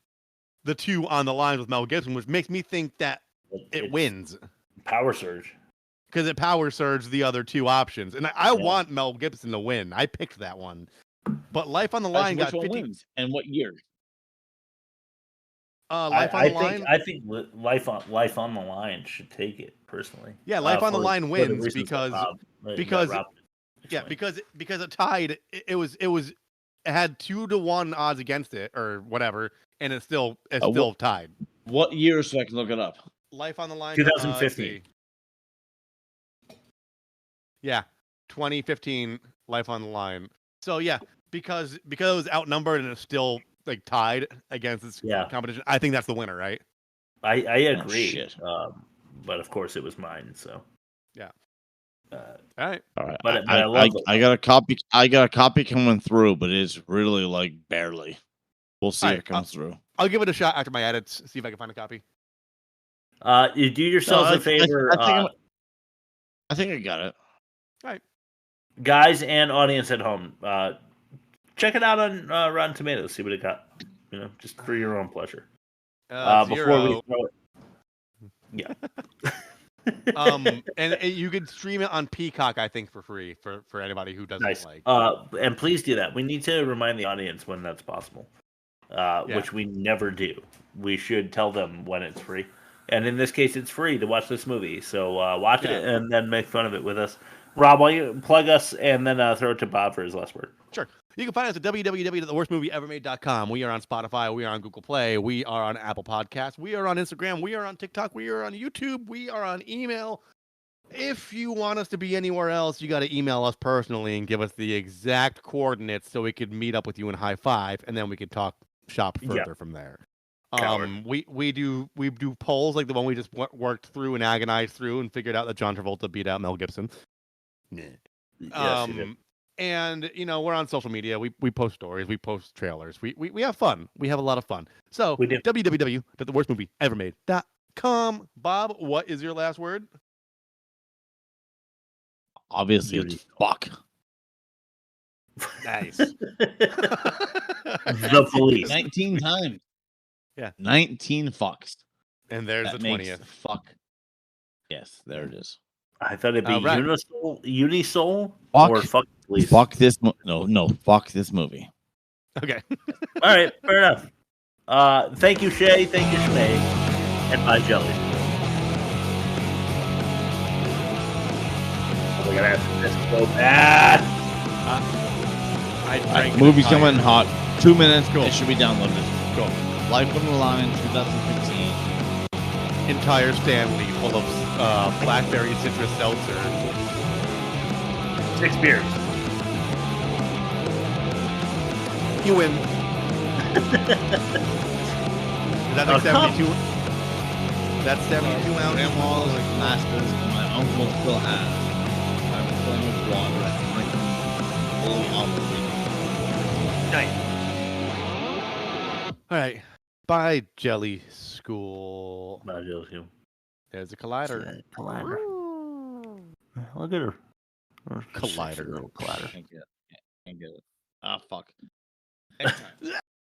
the two On the Line with Mel Gibson, which makes me think that it wins. Power surge. Because it power surged the other two options. And I want Mel Gibson to win. I picked that one. But Life on the Line got 50. Wins and what year? Life on the Line. I think Life on the Line should take it personally. Yeah, Life on the Line wins because it tied. It had 2-1 odds against it or whatever, and it's still tied. What year, so I can look it up? Life on the Line. 2015. Yeah, 2015. Life on the Line. So yeah, because it was outnumbered and it's still like tied against its competition. I think that's the winner, right? I agree. But of course it was mine. So yeah. All right. But I got a copy. I got a copy coming through, but it's really like barely. We'll see if it comes through. I'll give it a shot after my edits. See if I can find a copy. You do yourselves a favor. I think I got it. All right. Guys and audience at home, check it out on Rotten Tomatoes. See what it got. Just for your own pleasure. Before we throw it. Yeah. And you could stream it on Peacock, I think, for free for anybody who doesn't like. And please do that. We need to remind the audience when that's possible, which we never do. We should tell them when it's free. And in this case, it's free to watch this movie. So watch it and then make fun of it with us. Rob, why you plug us and then throw it to Bob for his last word? Sure. You can find us at www.theworstmovieevermade.com. We are on Spotify. We are on Google Play. We are on Apple Podcasts. We are on Instagram. We are on TikTok. We are on YouTube. We are on email. If you want us to be anywhere else, you got to email us personally and give us the exact coordinates so we could meet up with you in high five, and then we could talk shop further from there. We do polls like the one we just worked through and agonized through and figured out that John Travolta beat out Mel Gibson. Yes, he did. And we're on social media. We post stories. We post trailers. We have fun. We have a lot of fun. So www.theworstmovieevermade.com. Bob, what is your last word? Obviously, it's fuck. Nice. The police. 19 times. Yeah. 19 fucks. And there's that the 20th. Fuck. Yes, there it is. I thought it'd be Unisol fuck, or fuck police. Fuck this. No. Fuck this movie. Okay. All right. Fair enough. Thank you, Shay. Thank you, Shmay. And bye, Jelly. Oh, we're gonna have this so bad. Movie's coming hot. 2 minutes. Cool. It should be downloaded. Cool. Life on the Line, 2015. Entire Stanley full of blackberry citrus seltzer. 6 beers. You win. Is that like 72? That's 72 ounces. Grandma's like masters, and my uncle still has. I'm filling with water and drinking fully Nice. All right. Bye, Jelly School. Bye, Jelly School. There's a collider. Collider. Look at her. Collider. Collider. Thank you.